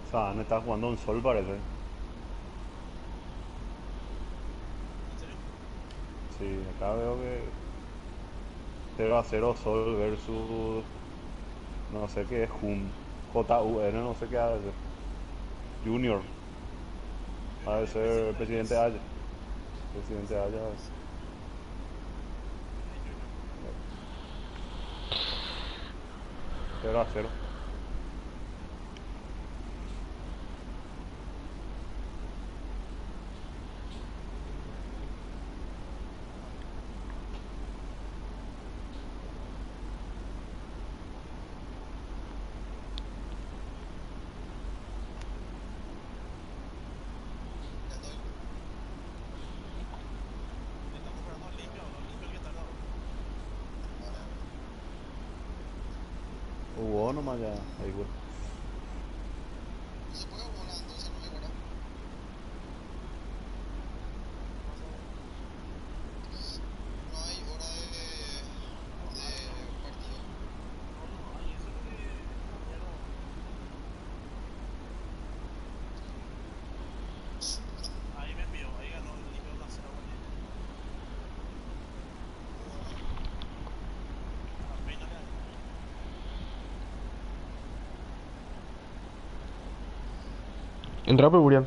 C: O sea, me está jugando un sol, parece. Sí, acá veo que 0-0 Sol versus no sé qué es JUN, no sé qué ha de ser. Junior. Ha de ser presidente Haya. Presidente Haya. 0-0. Hubo nomás ya. Ahí, güey.
A: Entra por Burian.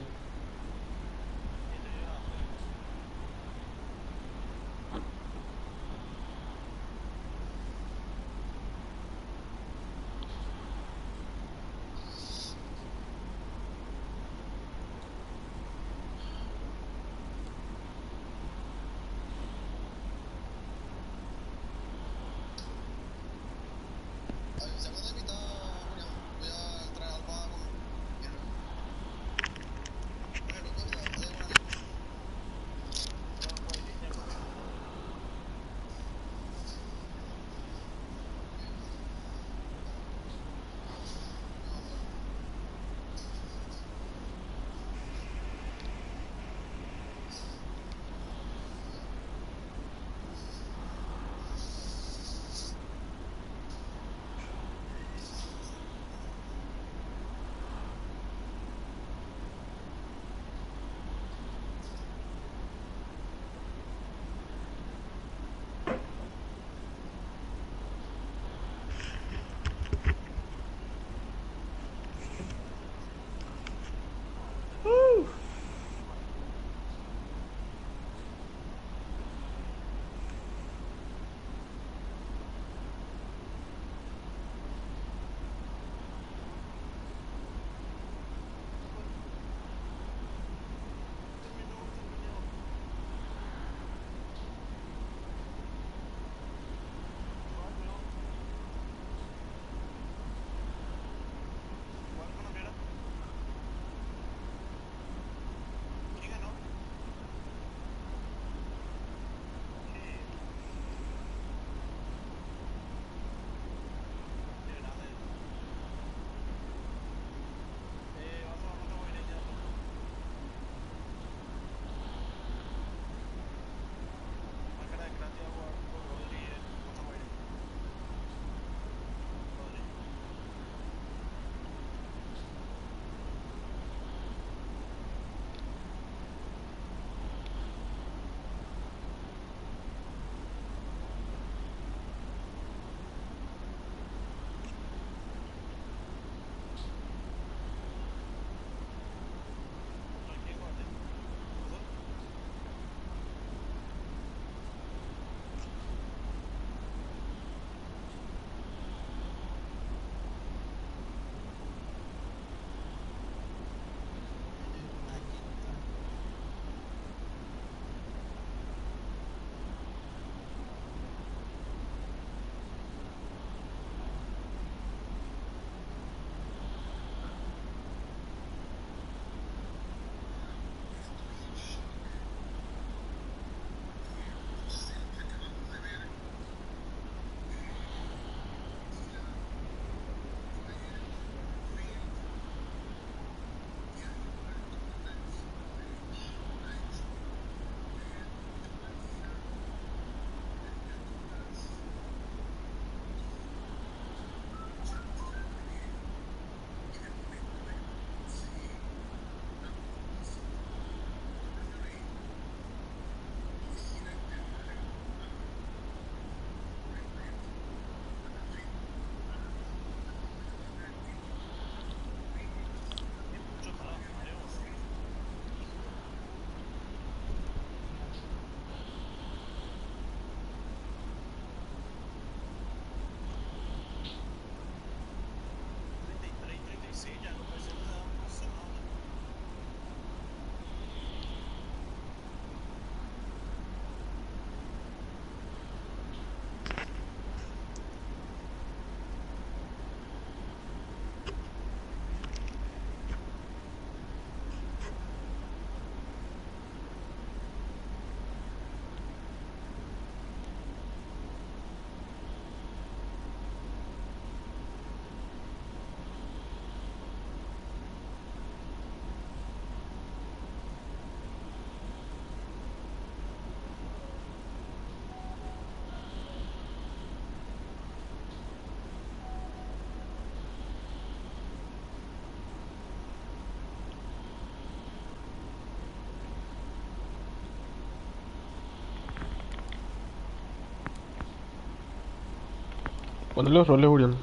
A: Ponle los roles, Julián.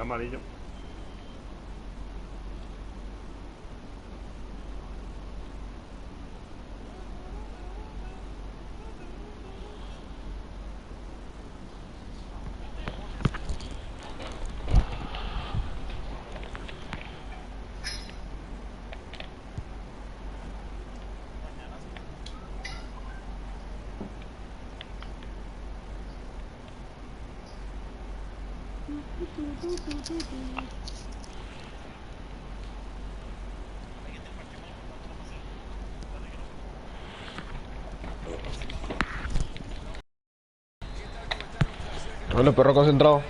C: amarillo.
A: Bueno, perro concentrado.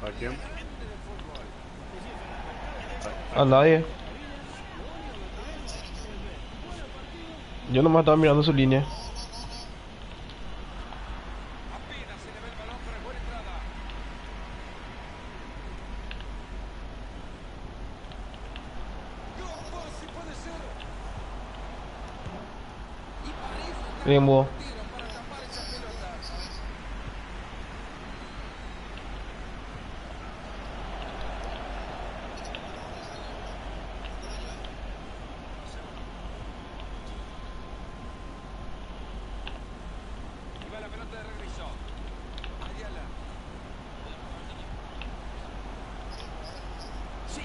C: ¿A quién?
A: A nadie. Yo nomás estaba mirando su línea. Bien, Búho.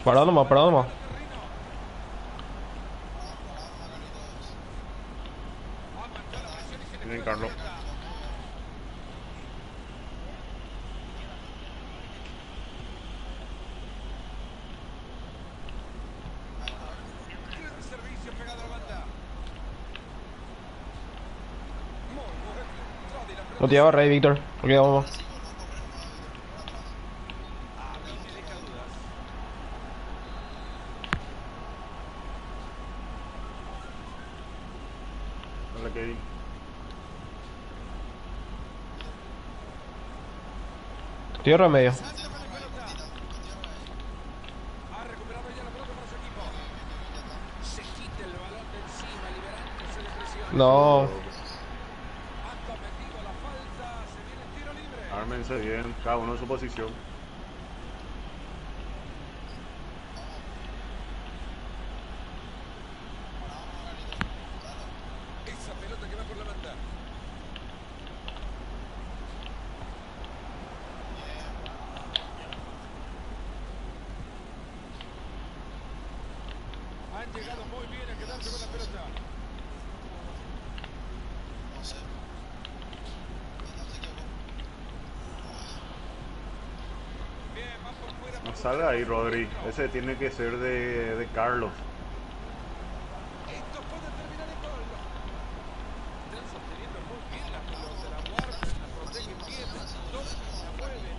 A: Parado nomás, parado nomás.
C: Bien, Carlos.
A: No te lleva Rey, Víctor. Ok, vamos.
C: Dale, Kevin.
A: Tierra medio. No.
C: Ármense bien, cada uno en su posición.
D: Esa pelota que va por la banda. Han llegado muy bien a quedarse con la pelota.
C: No salga ahí, Rodri. Ese tiene que ser de Carlos.
D: Esto puede terminar en gol. Están sosteniendo muy bien la pelota, la guardan, la protegen bien, la tocan, la mueven.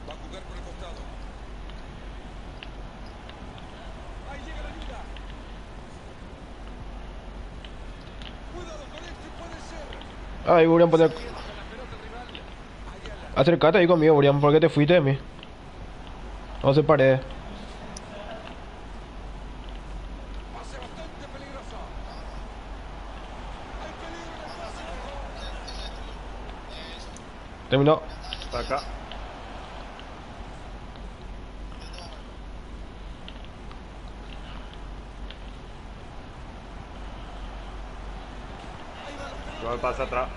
D: Va a jugar por el costado. Ahí llega la ayuda. Cuidado con este, puede ser.
A: Ay, Burian, poner. Acércate ahí conmigo, Burian. ¿Por qué te fuiste de mí? No se paredes.
D: Pase bastante peligroso. Hay peligro en el pase.
A: Terminó.
C: Está acá. Yo pasa atrás.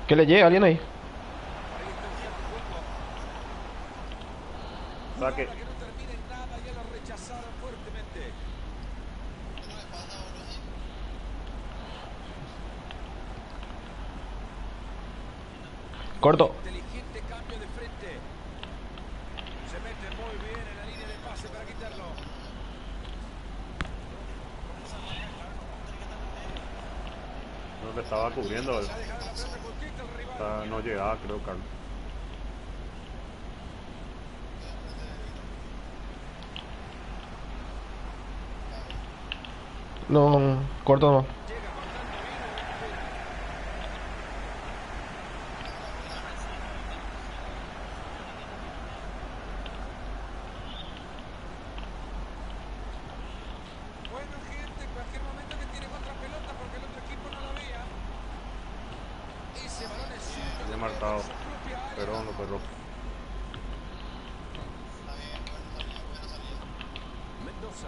A: Que le llegue a alguien ahí.
C: Saque.
D: Que no termine en nada, ya lo rechazaron fuertemente.
A: Corto.
D: Inteligente cambio de frente. Se mete muy bien en la línea de pase para quitarlo.
C: No le estaba cubriendo. No llegaba, creo, Carlos.
A: No, corto no.
C: marcado. Perdón, perro.
D: Mendoza.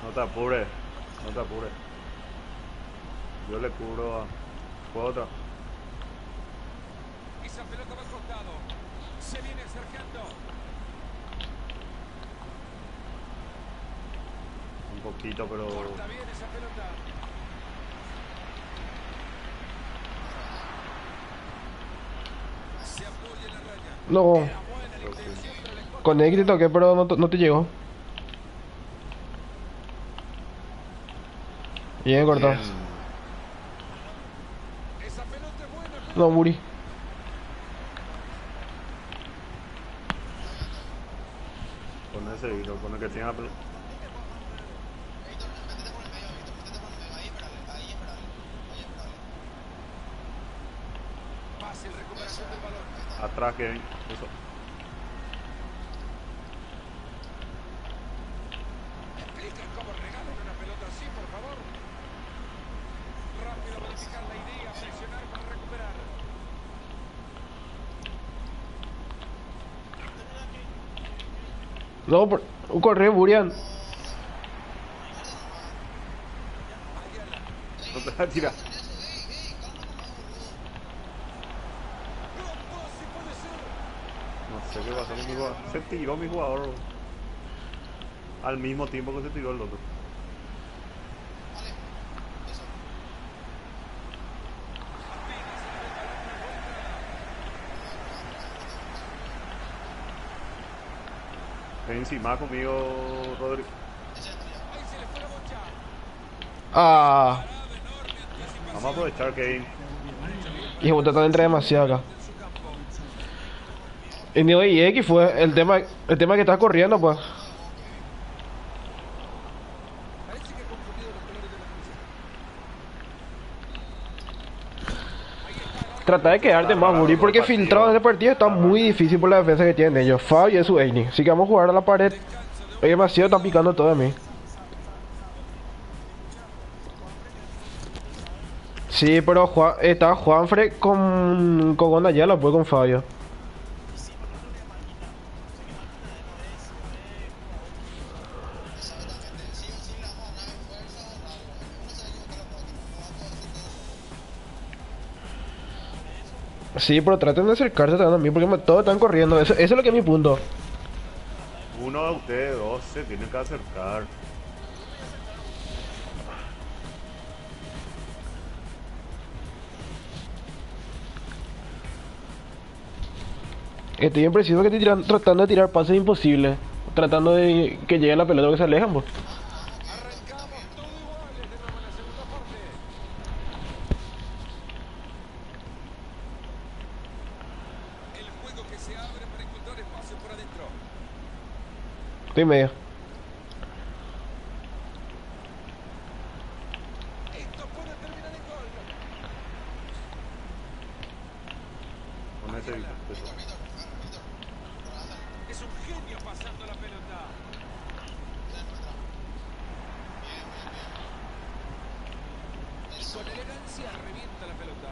C: No te apures, no te apures. Yo le cubro a... ¿Fue otra?
D: Esa pelota va al costado. Se viene acercando.
C: Un poquito, pero...
D: Corta bien esa pelota. Se apoya en la raya.
A: No.
D: Era buena la intención, pero le corta.
A: Con X te toqué, pero no te llegó. Bien cortado.
C: Bien.
D: Esa pelota es buena, pero
A: No, Muri.
C: Con ese hilo, con el que tiene la pelota.
D: fácil recuperación del balón.
C: Atrás, Kevin. Eso.
D: Expliquen cómo regalan una pelota así, por favor. Rápido modificar la idea, presionar para recuperar.
A: No, corre, Burian.
C: No te vas a tirar. No sé qué pasó con mi jugador. Se tiró mi jugador. Al mismo tiempo que se tiró el otro. Ven encima conmigo, Rodri.
A: Ah.
C: Vamos a aprovechar, Kevin.
A: Y vos tratando de entrar demasiado acá. Y ni y X fue el tema que estás corriendo, pues. Trata de quedarte más, Muri, porque filtrado en este partido está muy difícil por la defensa que tienen ellos. Fabio y su Eini. Así que vamos a jugar a la pared. Es demasiado, están picando todo de mí. Sí, pero está Juanfre con Gonayala, pues con Fabio. Sí, pero traten de acercarse también a mí porque todos están corriendo. Eso es lo que es mi punto.
C: Uno de ustedes dos se tiene que acercar.
A: Estoy bien preciso que estoy tratando de tirar pases imposibles. Tratando de que llegue la pelota que se alejan, pues. Estoy medio.
C: Con ese eso.
D: Es un genio pasando la pelota. Y con elegancia revienta la pelota.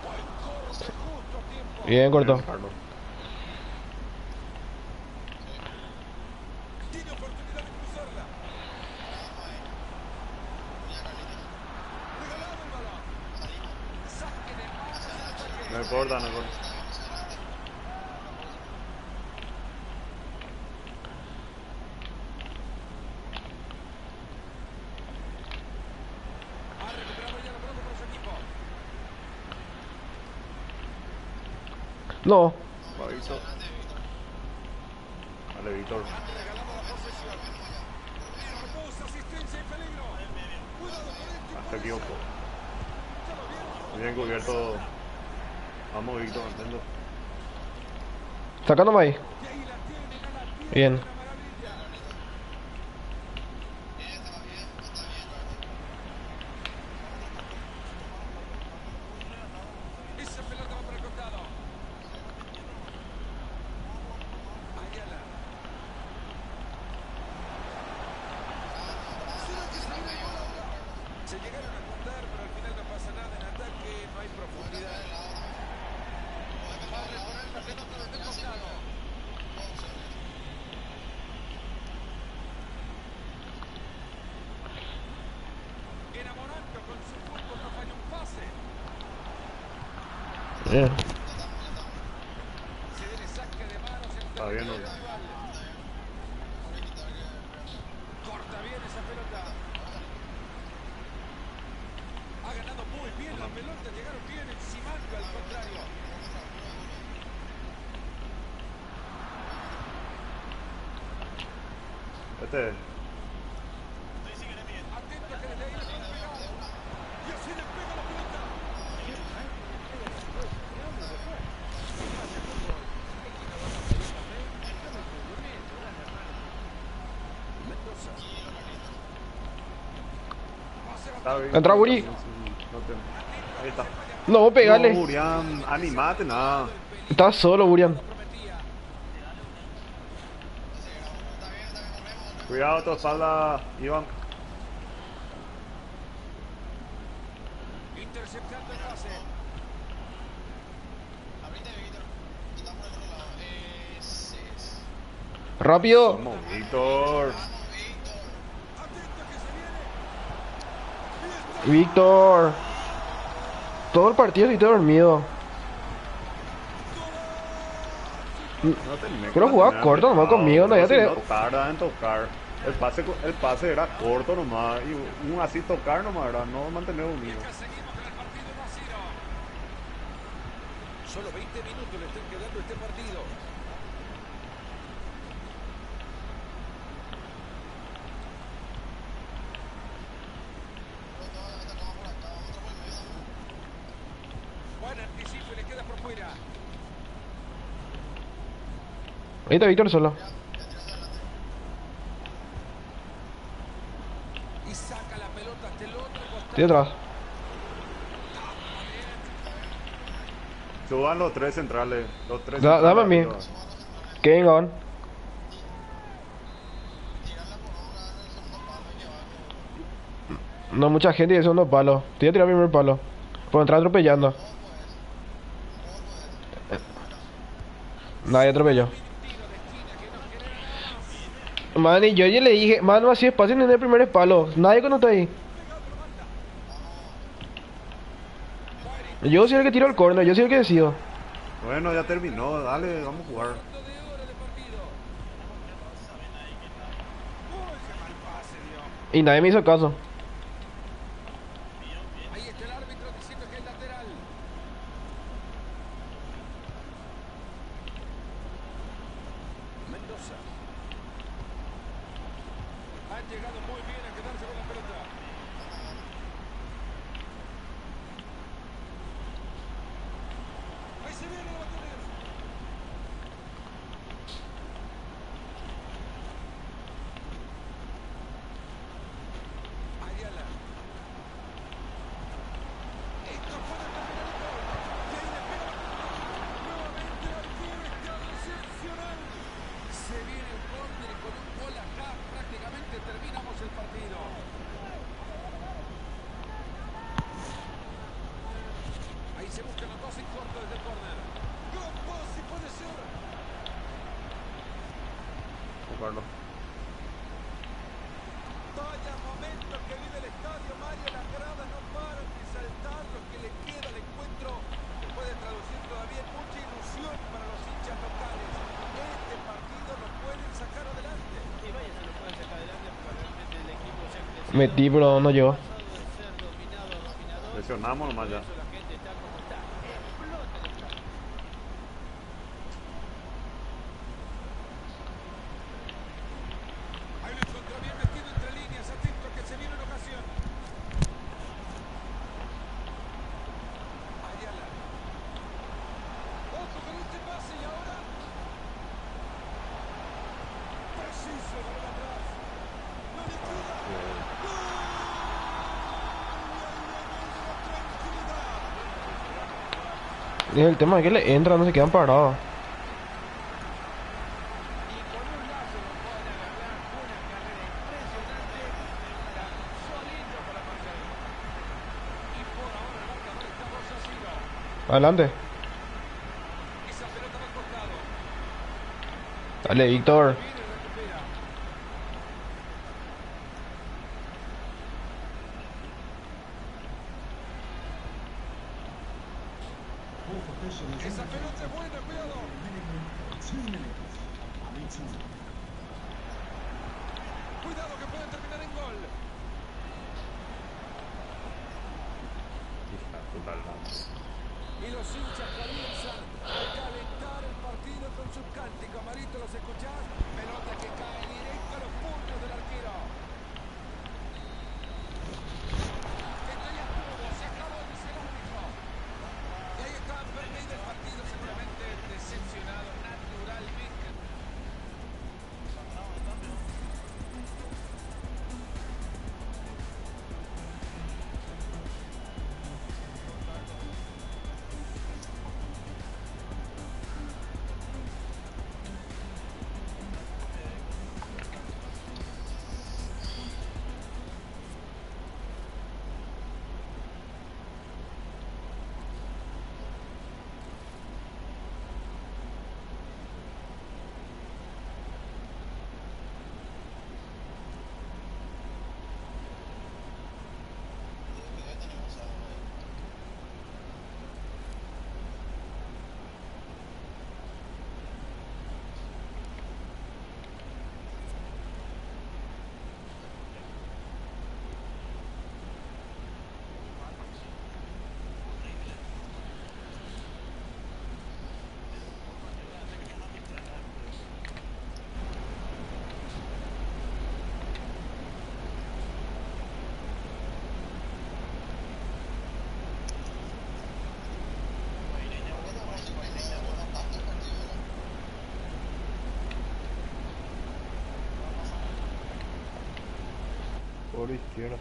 D: Buen corte, justo a tiempo.
A: Bien corto.
D: Tiene oportunidad de cruzarla. Regalado el balón. Saque de manos.
C: No importa, no importa.
D: Ha recuperado ya la pelota por su equipo.
A: No.
C: Va, Víctor. Vale, Víctor.
D: Regalamos la posesión. Hermosa asistencia y peligro. Cuidado con esto.
C: Hasta equivocó. Bien cubierto. Vamos, Víctor, atento.
A: Sacándome ahí. Bien.
D: Esa pelota va por el costado. llegaron a juntar, pero al final no pasa nada en ataque, no hay profundidad. Va a reponer la pelota desde el costado. Enamorando con su fútbol, no falla un pase.
A: Bien.
D: Se viene saque de manos en
C: Está bien,
D: territorio
C: ¿no?
D: rival. Corta bien esa pelota. Ha ganado muy bien la pelota, llegaron bien encimando al contrario.
C: Este.
D: Atento que desde ahí le puede pegar. Y así le pega la pelota.
C: Está bien.
A: Entra Buri.
C: No te- Ahí está.
A: No, pegale.
C: No, Burian, animate nada.
A: Estás solo, Burian.
C: Cuidado, tu espalda, Iván.
D: Interceptando el pase.
A: Rápido.
C: Vamos, Víctor.
A: Víctor. Todo el partido estoy dormido.
C: No te metas,
A: Quiero jugar
C: tenés
A: corto nomás
C: apretado,
A: conmigo, no, ya
C: si
A: te-
C: no tarda en tocar. El pase era corto nomás. Y un así tocar nomás, ¿verdad? No mantener unido.
D: Seguimos con el partido 1 a 0. Solo 20 minutos le están quedando a este partido. Buen anticipo y le queda por fuera.
A: Ahí está Víctor solo.
D: Y saca la pelota hasta el otro costado.
A: Estoy atrás.
C: Suban los tres centrales. Los tres
A: Dame a mí.
C: arriba.
A: Que vengan. No, mucha gente y el segundo palo. Te voy a tirar el primer palo. Por entrar atropellando. Nadie atropelló. Man, y yo ya le dije, mano, así es fácil en el primer palo. Nadie conectó ahí. Yo soy el que tiro el corner, yo soy el que decido.
C: Bueno, ya terminó. Dale, vamos a jugar.
A: Y nadie me hizo caso.
D: Ahí está el árbitro diciendo que es lateral. Mendoza. Han llegado muy bien a quedarse con la pelota. Ahí se viene, lo va a tener. Ayala. Esto puede terminar el gol. Y ahí le pega. Nuevamente el arquero está excepcional. Se viene el córner y con un gol acá prácticamente terminamos el partido. Ahí se buscan los dos en corto desde el córner. Gran pase, puede ser.
C: Jugarlo.
D: Vaya momento que vive el estadio, Mario. Las gradas no paran de saltar. Lo que le queda al encuentro se puede traducir todavía en mucha ilusión para los hinchas locales. Este partido lo pueden sacar adelante.
K: Y vaya, se lo pueden sacar adelante porque realmente el equipo ya creció.
A: Metí, pero no llegó.
K: Pasado de ser dominado a dominador.
C: Presionamos nomás ya.
K: Por eso la gente está como está. Explota el estadio.
D: Ahí lo encontró bien metido entre líneas. Atento que se viene una ocasión. Ayala. Ojo con este pase y ahora. Preciso el balón atrás. No le queda.
A: Y el tema es que le entran, no se quedan parados.
K: Y con un lazo lo pueden agarrar una carrera impresionante. Está solito para marcar.
A: Adelante.
D: Esa pelota va al costado.
A: Dale, Víctor.
D: Viene y recupera. Esa pelota es buena, cuidado. Cuidado que puede terminar en gol. Y los hinchas comienzan a calentar el partido con su cántico. Marito, ¿los escuchás? Pelota que cae directo a los puños del arquero. Esto ya estuvo, se acabó, dice el árbitro. Y ahí está, perdido el partido, seguramente decepcionado naturalmente.
C: Por izquierda.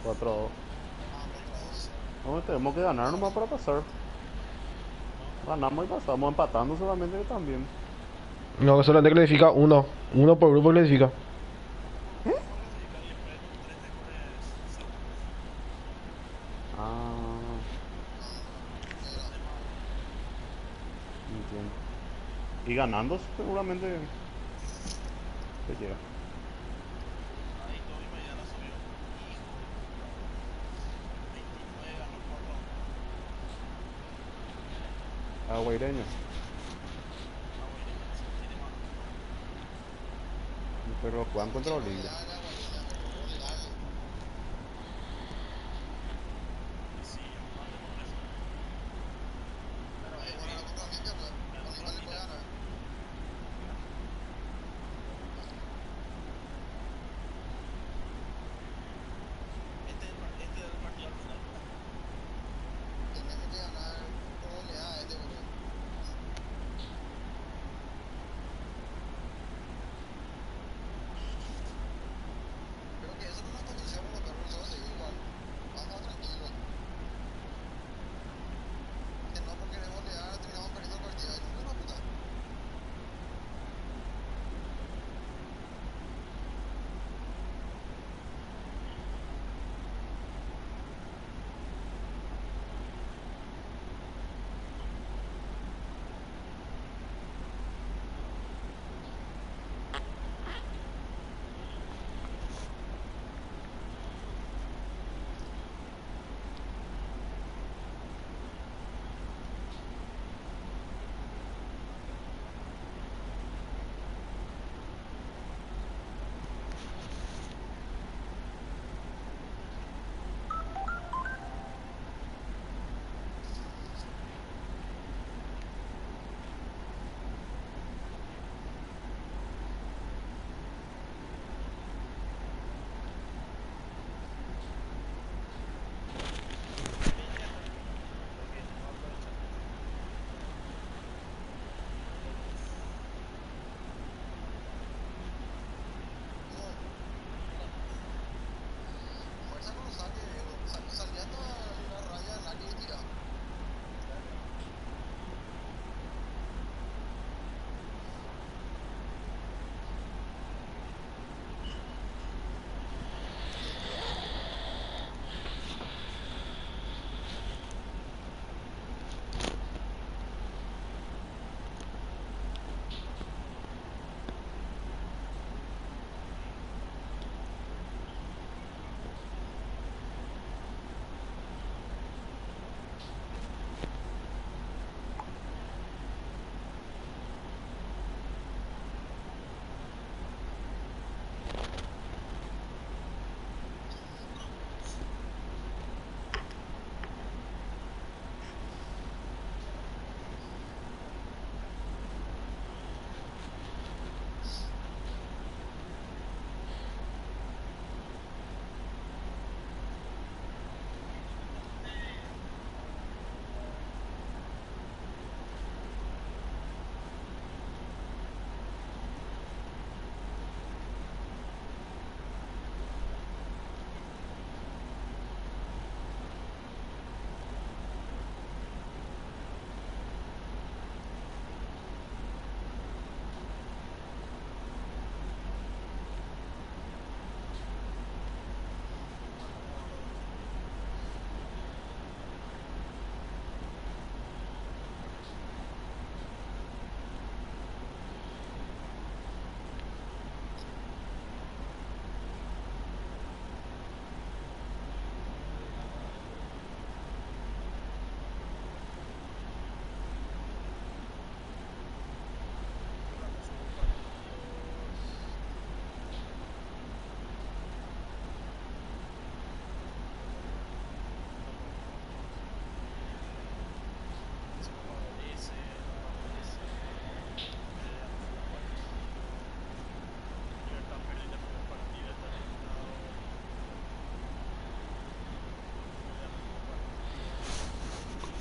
C: Cuatro. No, tenemos que ganar nomás para pasar. Ganamos y pasamos empatando solamente que también.
A: No, que solamente clasifica uno. Uno por grupo clasifica.
C: Ah, entiendo. Y ganando seguramente se llega. Aguaireño. Pero juegan contra Olimpia.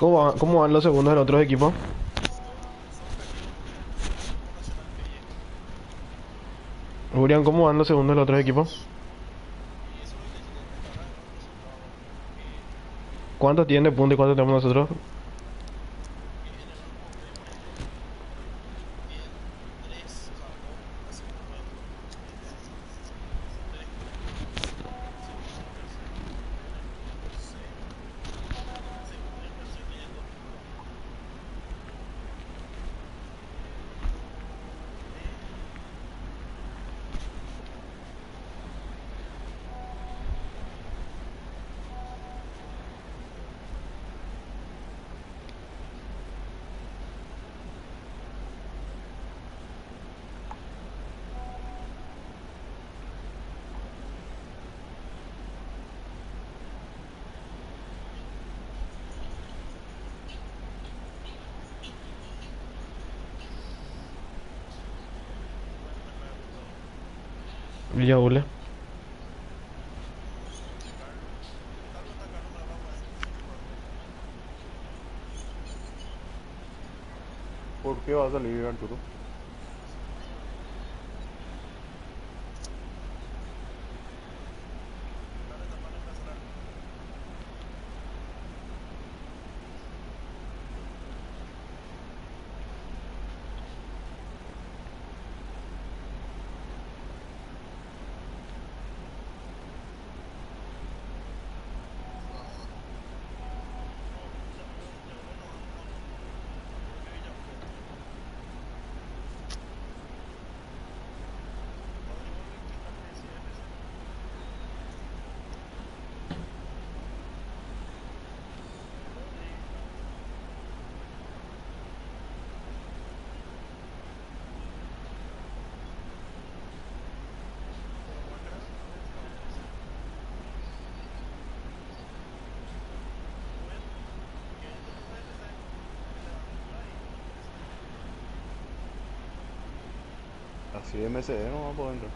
A: Cómo van los segundos en otros equipos? Julián, ¿cómo van los segundos en los otros equipos? ¿Cuánto tiene de punto y cuánto tenemos nosotros? Villa Ule.
C: ¿Por qué va a salir Arturo? Así MCD no va a poder entrar.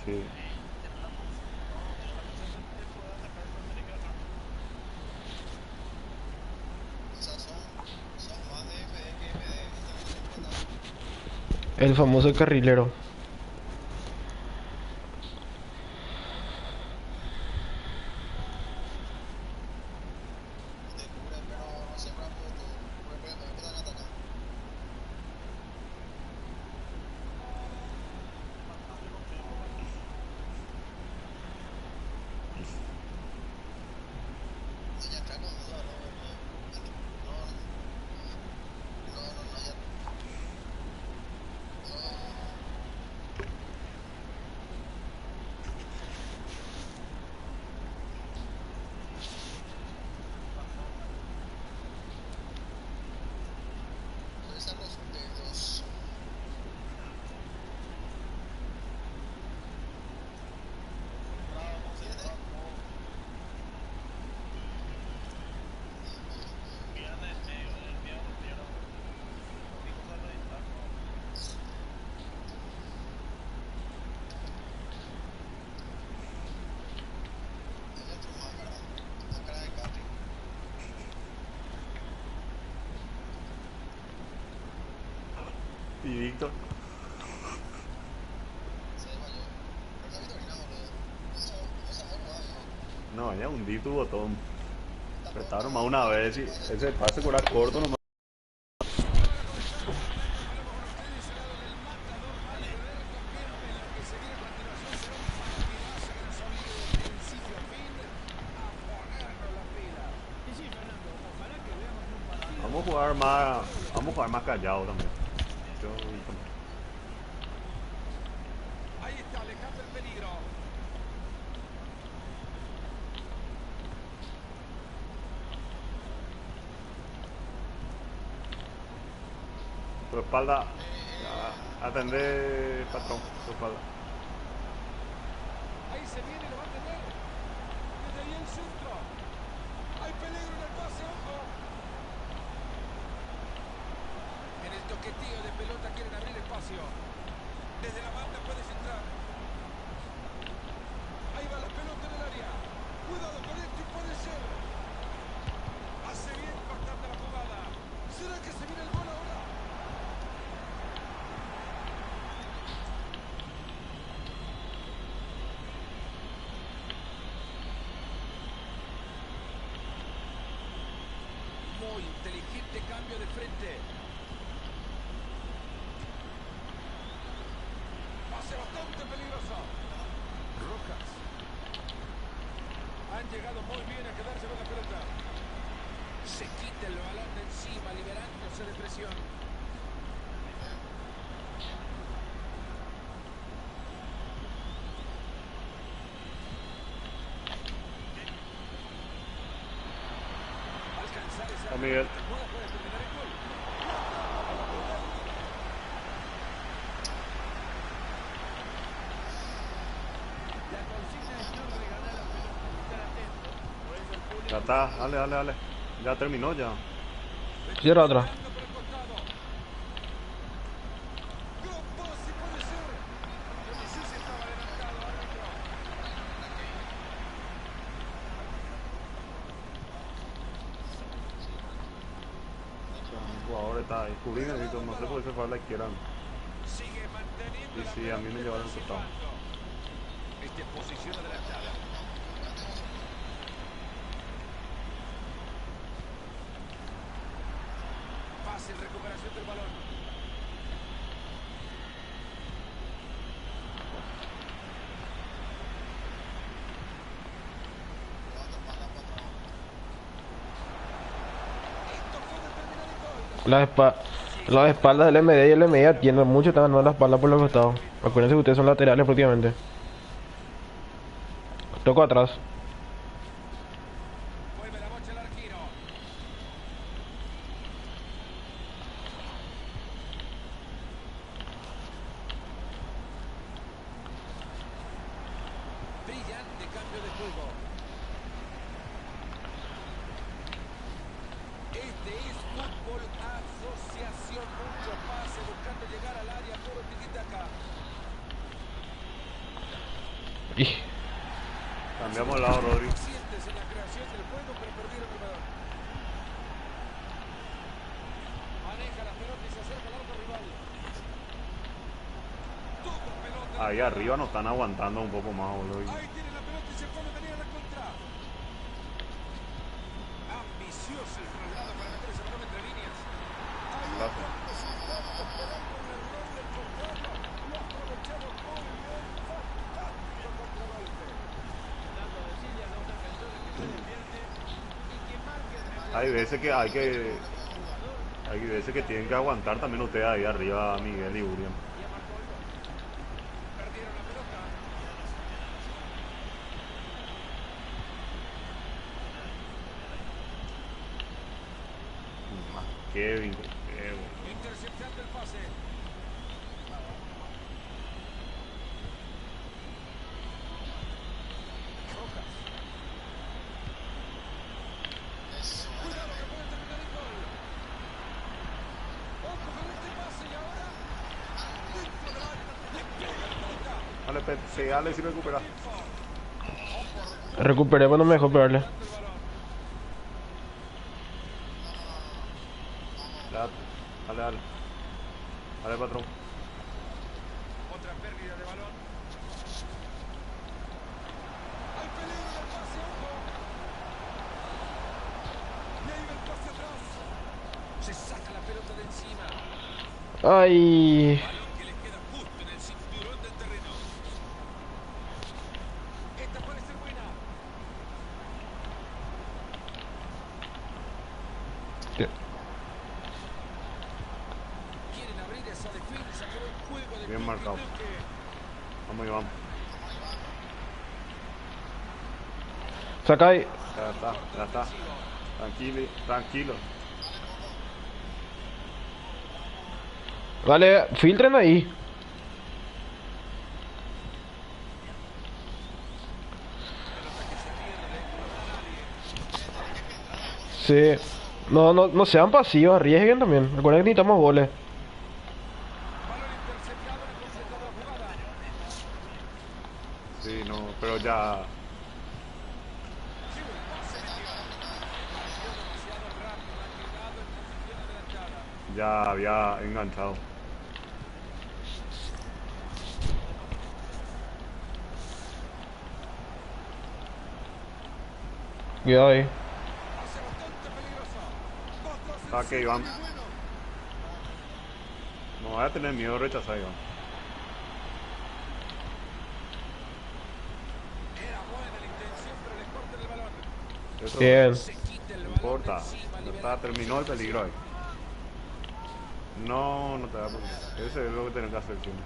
C: Sí.
A: El famoso carrilero.
C: ¿Y Víctor? No, ya hundí tu botón. Apretaba nomás una vez y ese pase por corto nomás. Vamos a jugar más callado también. Yo,
D: Ahí está, alejando el peligro.
C: tu espalda. Atender, patrón, tu espalda.
D: Ahí se viene, lo va a tener. Desde ahí el centro. Hay peligro en el pase, ojo. En el toqueteo de pelota quieren abrir espacio. Desde la banda puedes entrar. Ahí va la pelota en el área. Cuidado con esto y puede ser. Hace bien cortando la jugada. ¿Será que se viene el gol ahora? Muy inteligente cambio de frente. Pase bastante peligroso. Rojas. Han llegado muy bien a quedarse con la pelota. Se quita el balón de encima, liberándose de presión. Alcanzar esa
C: Miguel.
D: jugada puede terminar el gol.
K: La consigna es no regalar la pelota, estar atento. Por eso el público
C: Ya está, dale. Ya terminó ya.
A: Cierra otra.
D: Por el costado. Gran pase puede ser. Yo no sé si estaba adelantado, árbitro.
C: Un jugador está ahí. Jurín, no sé por qué se fue a la izquierda.
D: Sigue manteniendo
C: Y
D: la
C: sí, a mí me
D: pelota
C: llevaron
D: y
C: su costado.
D: silbando. Esta es posición adelantada. Fácil recuperación del balón. Esto puede terminar el gol.
A: Las espaldas del MD y el MD tienen mucho, están ganando la espalda por los costados. Acuérdense que ustedes son laterales prácticamente. Toco atrás.
D: Vuelve la bocha al arquero. Brillante cambio de juego. Este es fútbol asociación. Mucho pase buscando llegar al área. Puro tiquitaca.
A: Y
C: Cambiamos el lado, Rodri.
D: Pacientes en la creación del juego, pero perdieron el balón. Maneja la pelota y se acerca al arco rival. Tuvo pelota.
C: Ahí arriba nos están aguantando un poco más, boludo.
D: Ahí tiene la pelota y se pone a venir a la contra. Ambicioso el traslado para meter ese balón entre líneas. Ahí
C: Gracias.
D: está resultado esperando un error del contrario. Lo ha aprovechado muy bien. Fantástico contragolpe.
K: dando a decirle a los defensores que se despierten y que marquen de
C: Hay veces que tienen que aguantar también ustedes ahí arriba, Miguel y Urián.
D: Perdieron la pelota.
C: Kevin,
D: Interceptando el pase. Rojas. Cuidado que puede terminar el gol. Ojo con este pase y ahora. Dentro del área. Le pega la pelota.
C: dale, pegale si recupera.
A: recuperé cuando me dejó pegarle.
D: Dando el balón.
C: Dale. Dale, patrón.
D: Otra pérdida de balón. Hay peligro en el pase, ojo. Y ahí va el pase atrás. Se saca la pelota de encima.
A: Ay.
D: Balón que le queda justo en el cinturón del terreno. Esta puede ser buena.
C: Bien marcado. Vamos, Iván.
A: Saca ahí.
C: Ya está, ya está. Tranquilo, tranquilo.
A: Vale, filtren ahí. Sí. No sean pasivos, arriesguen también. Recuerden que necesitamos goles.
C: Sí, no, pero ya. Ya había enganchado.
A: Cuidado ahí.
C: Saque, Iván. No voy a tener miedo de rechazar, Iván. Eso
A: Bien.
C: no importa. Ya está, terminó el peligro ahí. No, no te da por qué. Ese es lo que tenés que hacer siempre.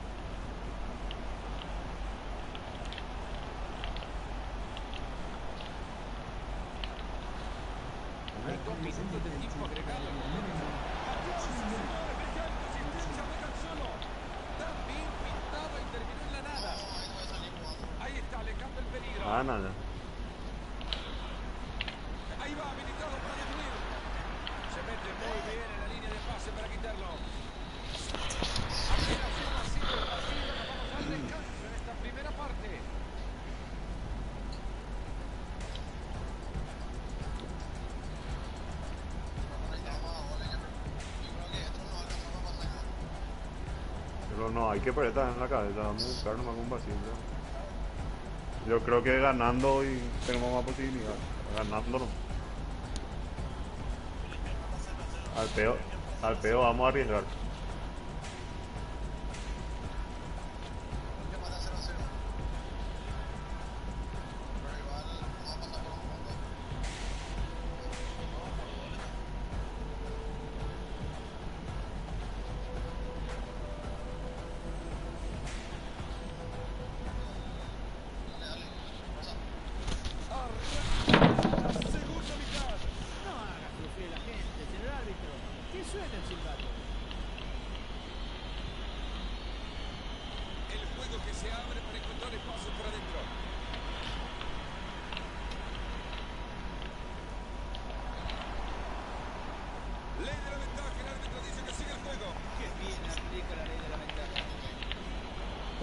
C: Ah, nada.
D: Ahí va, habilitado para definir. Se mete muy bien en la línea de pase para quitarlo. Apenas 1-0 el partido, nos vamos al descanso en esta primera parte.
C: Pero no, hay que apretar en la cabeza. Vamos a buscar nomás un vacío. Yo creo que ganando y tenemos más posibilidades. Ganándolo. Al peo vamos a arriesgar.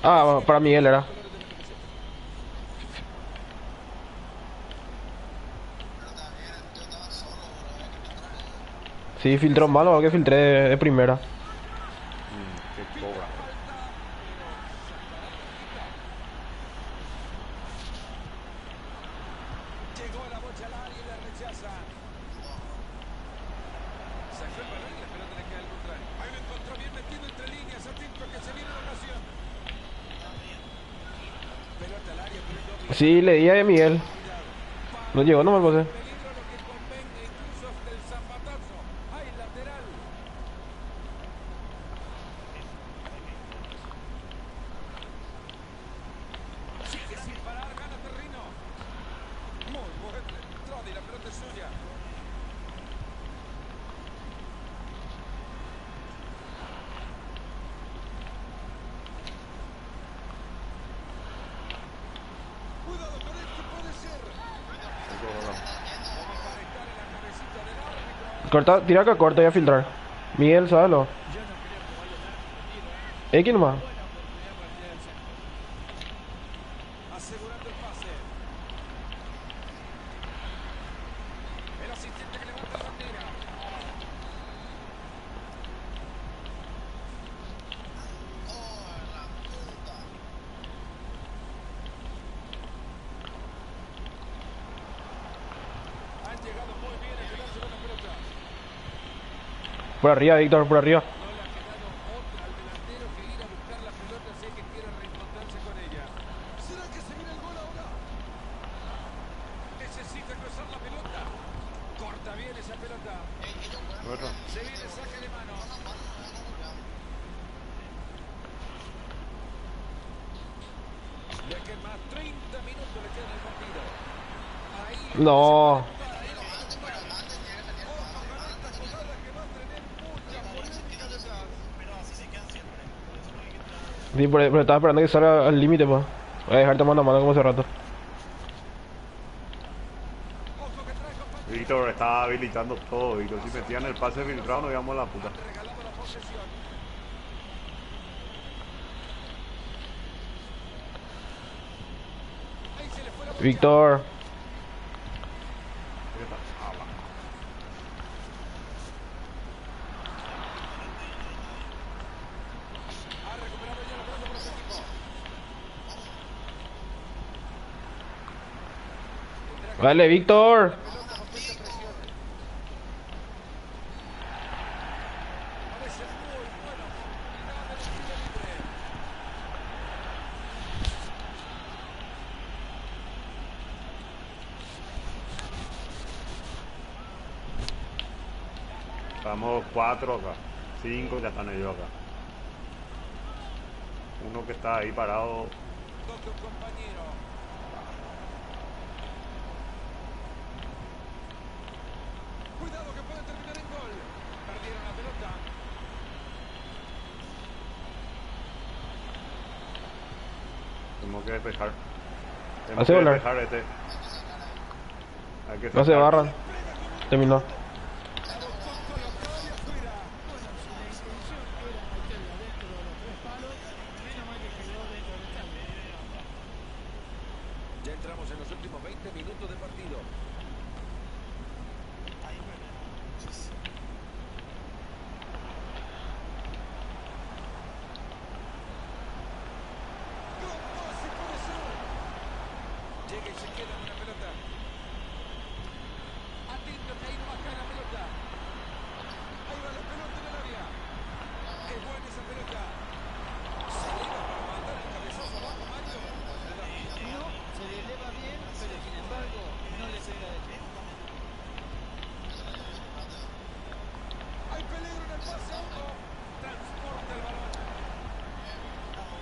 A: Ah, para Miguel era. Sí, filtró malo, o que filtré de primera.
C: Qué cobra.
D: Llegó la bocha al área y la rechaza. Sacó el balón y la pelota le queda al contrario. Ahí lo encontró bien metido entre líneas, atento que se viene la ocasión. Pelota al área, pero el doble.
A: Sí, le di a Miguel. No llegó, no me pasé.
D: Peligro lo que convenga, incluso hasta el zapatazo. Hay lateral. Sigue sin parar, gana terreno. Muy bueno, Trodi, la pelota es suya. Cuidado con esto, puede ser.
A: Corta, tira que corta y a filtrar. Miguel, sábalo. X nomás.
D: Asegurando el pase. El asistente que levanta la bandera. Han llegado muy bien a quedarse con la pelota.
A: Por arriba, Víctor, por arriba.
D: No le ha quedado otra al delantero que ir a buscar la pelota si es que quiere reencontrarse con ella. ¿Será que se viene el gol ahora? Necesita cruzar la pelota. Corta bien esa pelota. Se viene saque de mano. 30 minutos le quedan el partido. Ahí
A: No. Sí, pero estaba esperando que salga al límite, pues. Voy a dejarte mano a mano como hace rato.
C: Víctor estaba habilitando todo, Víctor. Si metían el pase filtrado, nos íbamos a la puta.
A: Víctor. Vale, Víctor.
C: Estamos 4 acá. 5 ya están ellos acá. Uno que está ahí parado.
D: Cuidado que puede terminar en gol. Perdieron la pelota.
C: Tenemos que despejar. Tenemos
A: Hace
C: que
A: volar.
C: despejar este. Hay que
A: No se
C: sacar.
A: barran. Terminó.
D: Ya entramos en los últimos 20 minutos de partido. Llega y se queda con la pelota. Atento que ahí no baja la pelota. Ahí va la pelota en el área. Es buena esa pelota. Se eleva para mandar el cabezazo abajo, Mario.
K: No, se le eleva bien, pero sin embargo no le pega de frente.
D: Hay peligro en el pase a uno. Transporta el balón.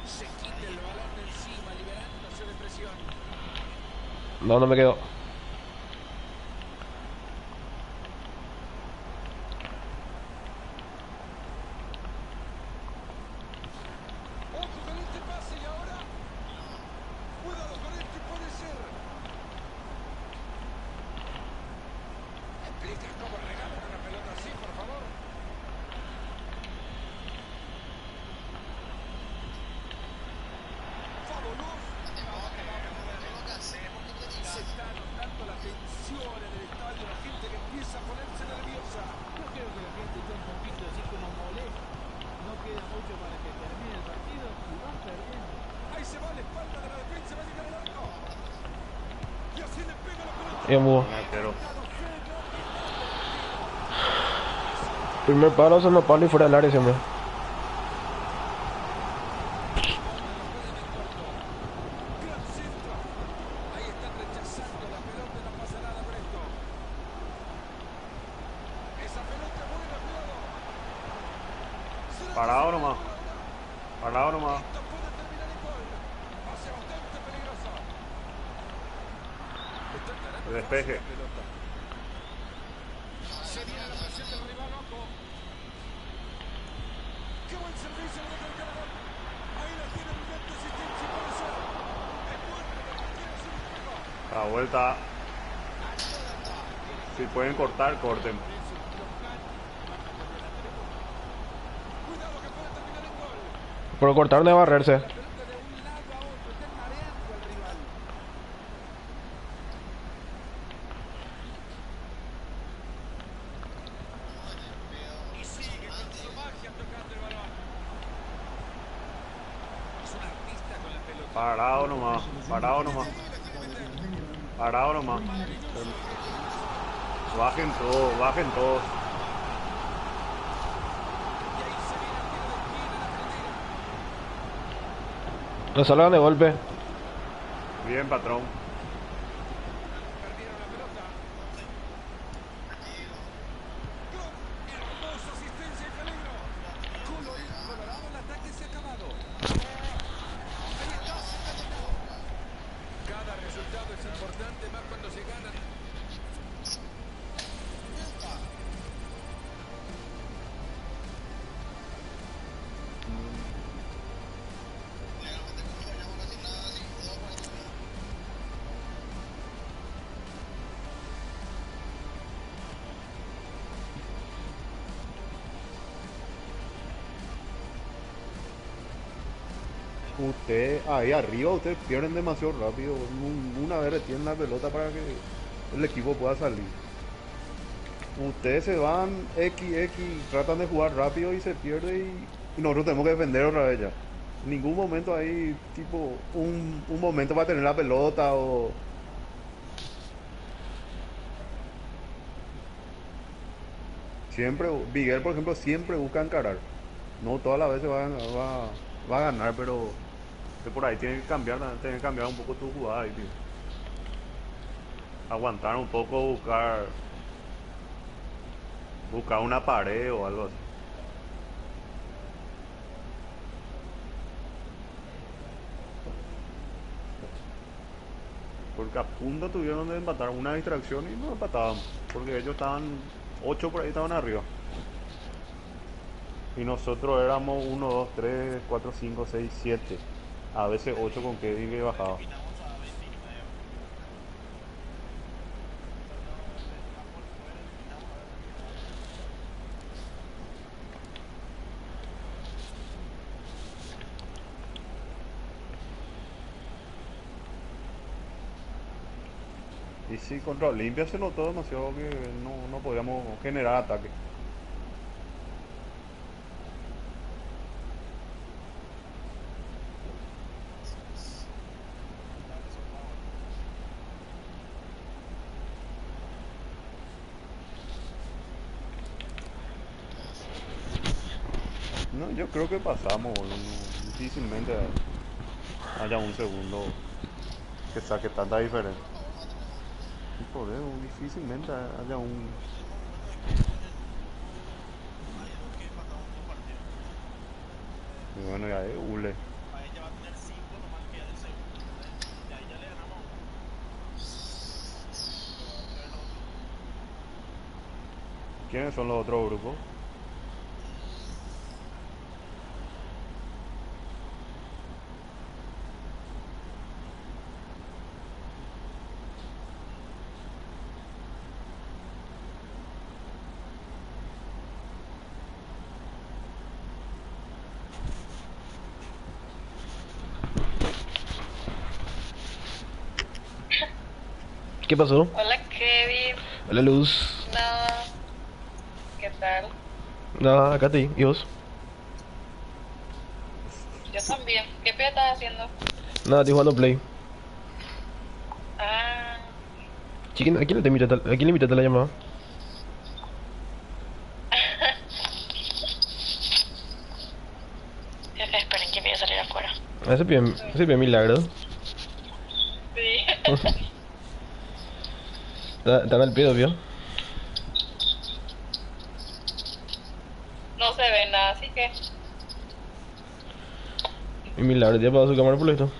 D: Se quita el balón de encima, liberándose de presión.
A: No, no me quedo.
D: Ojo con este pase y ahora. Cuidado con este, puede ser. ¿Explicas cómo regalan una pelota así, por favor? Fabuloso. Se está notando la tensión en el estadio, la gente que empieza a ponerse nerviosa.
K: Yo creo que la gente está un poquito así como molesta. No queda mucho para que termine el partido y van perdiendo.
D: Ahí se va a la espalda de la defensa, va a llegar al arco. Y así le pega la pelota.
A: Bien, mudo.
C: Arquero.
A: Primer palo, segundo palo y fuera del área siempre.
D: Gran centro. Ahí están rechazando la pelota, no pasa nada con esto. Esa pelota buena, cuidado.
C: Parado nomás. Parado nomás.
D: Esto puede terminar en gol. Pase bastante peligroso. Están ganando
C: Despeje.
D: fácil la pelota. Se viene la presión del rival, ojo. Qué buen servicio le deja el ganador. Ahí la tiene, brillante asistencia, puede ser. Es bueno, pero tiene su juego.
C: La vuelta. Si pueden cortar, corten.
D: Cuidado que puede terminar en gol.
A: Por cortar de barrerse.
D: La pelota de un lado a otro, están mareando al rival. Y sigue con su magia tocando el balón. Es un artista con la pelota.
C: Parado nomás. Parado nomás. Parado nomás. Bajen todos, bajen todos.
D: Y ahí se viene el tiro de esquina en la frontera.
A: No salgan de golpe.
C: Bien, patrón.
D: Perdieron la pelota. Gol. Hermosa asistencia y peligro. Colorado, el ataque se ha acabado. Ahí está, se está llegando.
C: Usted ahí arriba, ustedes pierden demasiado rápido. Una vez retienen la pelota para que el equipo pueda salir. Ustedes se van X, tratan de jugar rápido y se pierde y nosotros tenemos que defender otra vez ya. En ningún momento hay tipo un momento para tener la pelota o... Siempre, Miguel por ejemplo siempre busca encarar. No todas las veces va a ganar, pero que por ahí tiene que cambiar un poco tu jugada ahí, tío. Aguantar un poco, buscar una pared o algo así. Porque a punto tuvieron de empatar una distracción y no empataban. Porque ellos estaban 8 por ahí, estaban arriba. Y nosotros éramos 1, 2, 3, 4, 5, 6, 7. A veces 8 con Kevin que bajaba. Y sí, contra Olimpia se notó demasiado que no podíamos generar ataque. No, yo creo que pasamos, boludo. Difícilmente haya un segundo que saque tanta diferencia. Y por eso, difícilmente haya un... Y bueno, ya es hule. ¿Quiénes son los otros grupos?
A: ¿Qué pasó?
L: Hola Kevin.
A: Hola Luz.
L: Nada. ¿Qué tal?
A: Nada, acá te. ¿Y vos?
L: Yo también. ¿Qué pie estás haciendo?
A: Nada, estoy jugando Play.
L: Ah,
A: Chiquen, ¿a quién le invitaste a la llamada?
L: esperen que voy a salir afuera.
A: Ese pibe milagro.
L: Sí.
A: Están al pedo, vio.
L: No se ve nada, así que...
A: Y milagro, ya apagó su cámara por esto.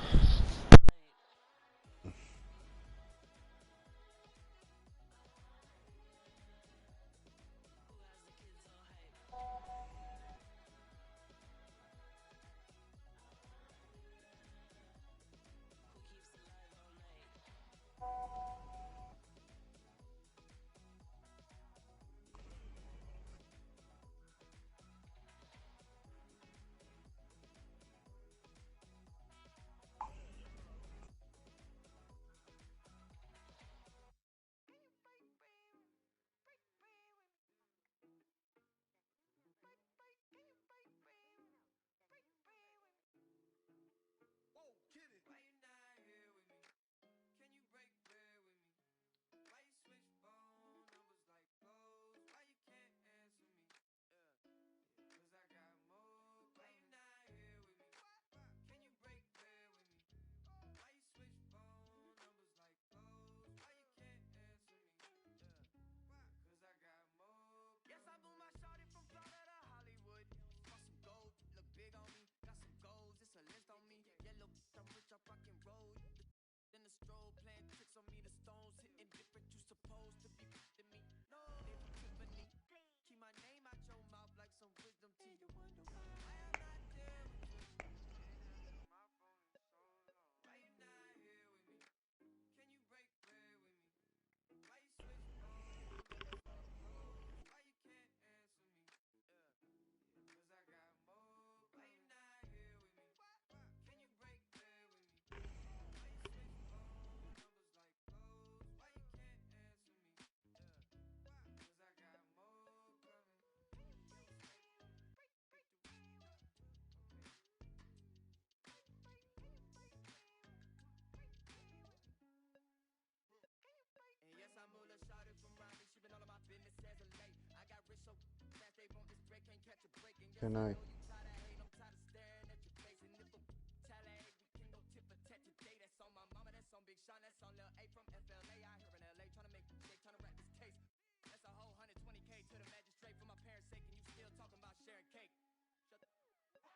M: Que nadie.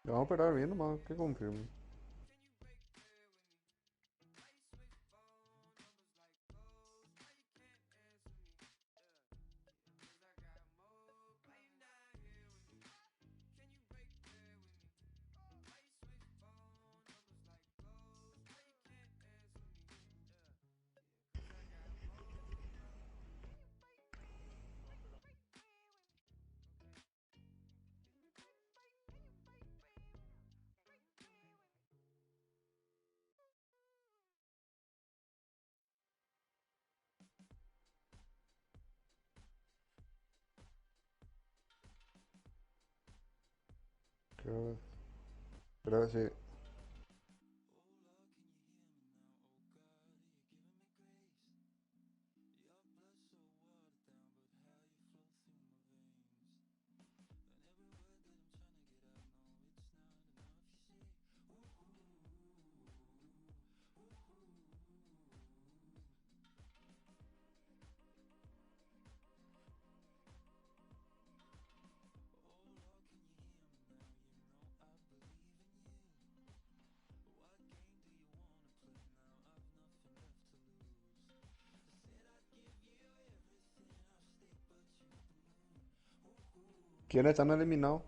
M: Le vamos a esperar bien nomás que confirme. Creo que sí. ¿Quiénes están eliminados?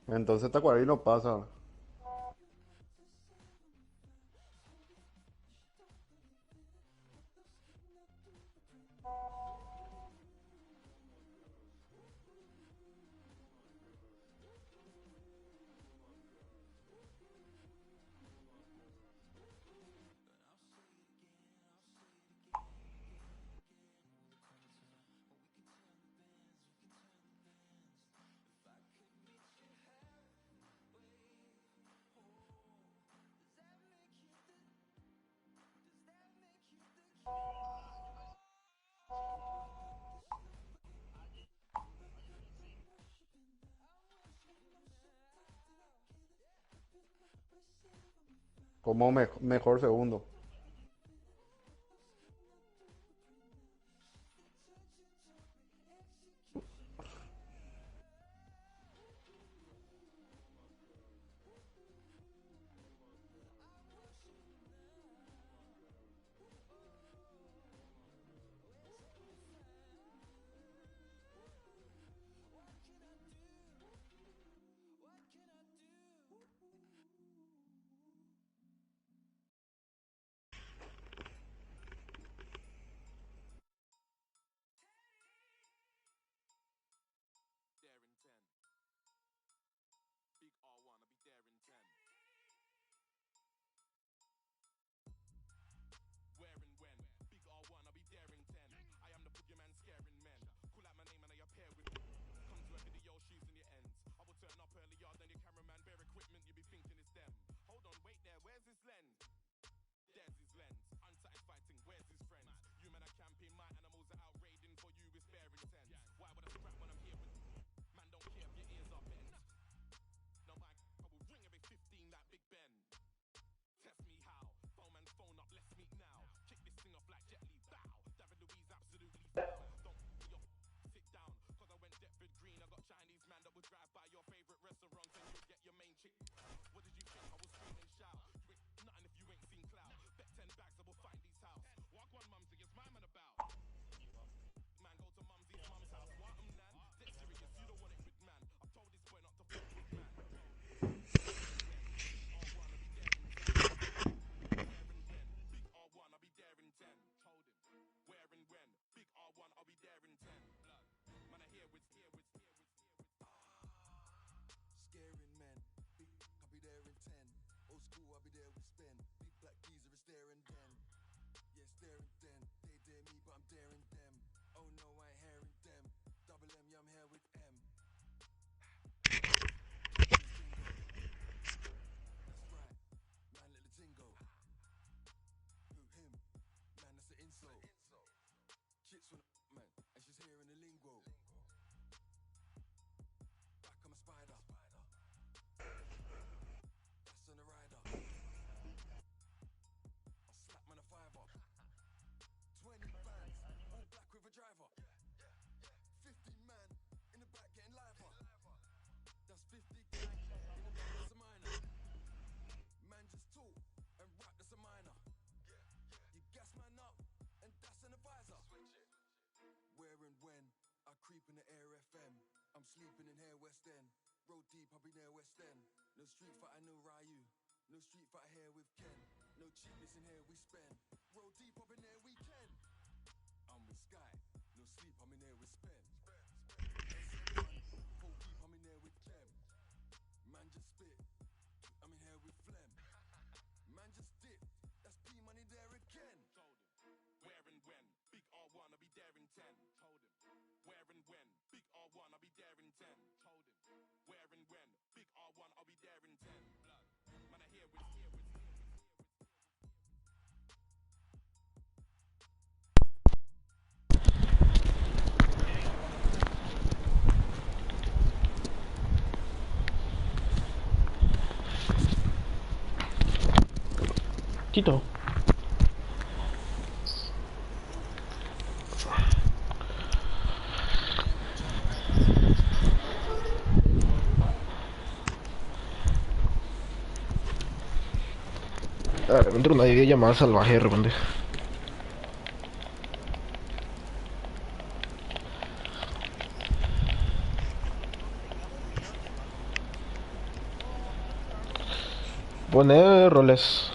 M: Entonces Tacuarí no pasa. Como mejor segundo.
D: West End. Roll deep, I'll be near West End. No street fighter, no Ryu. No street fighter here with Ken. No cheapness in here, we spend. Roll deep, up in there, we can. I'm with Sky. No sleep, I'm in there with Spen. Full deep, I'm in there with Clem. Man just spit. I'm in here with Phlegm. Man just dip. That's P money there again. Told him. Where and when? Big R1, I'll be there in 10. Told him. Where and when? Big R1, I'll be there in 10. Told him. Where and when? Big R1, I'll be there in 10. Blood. Man, I hear with.
A: Tito. De repente una videollamada salvaje de repente. Pone roles.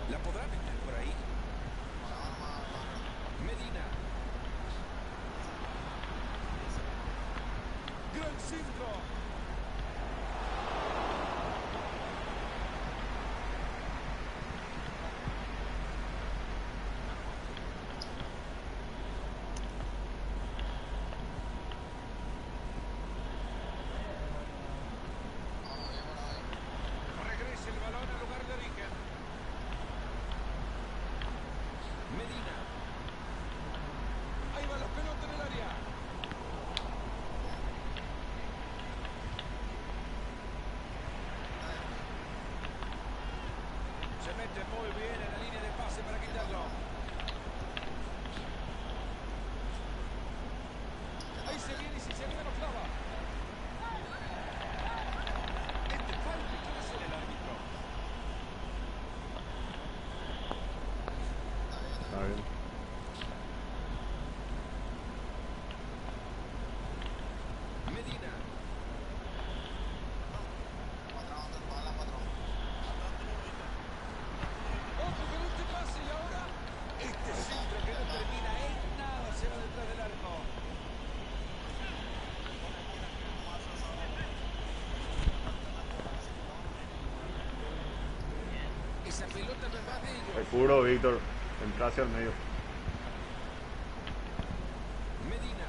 D: ¿La podrá meter por ahí? Medina. Gran centro. Regresa el balón al lugar de origen. Medina. Ahí va la pelota en el área. Se mete muy bien en la línea de pase para quitarlo. Ahí se viene y si se viene lo clava. Este falta, ¿quién es el árbitro?
C: Está bien.
D: Medina. Ojo con este pase y ahora este centro que no termina en nada se va detrás del arco. Esa pelota no es más de ellos.
C: Es puro, Víctor. Entra hacia el medio.
D: Medina.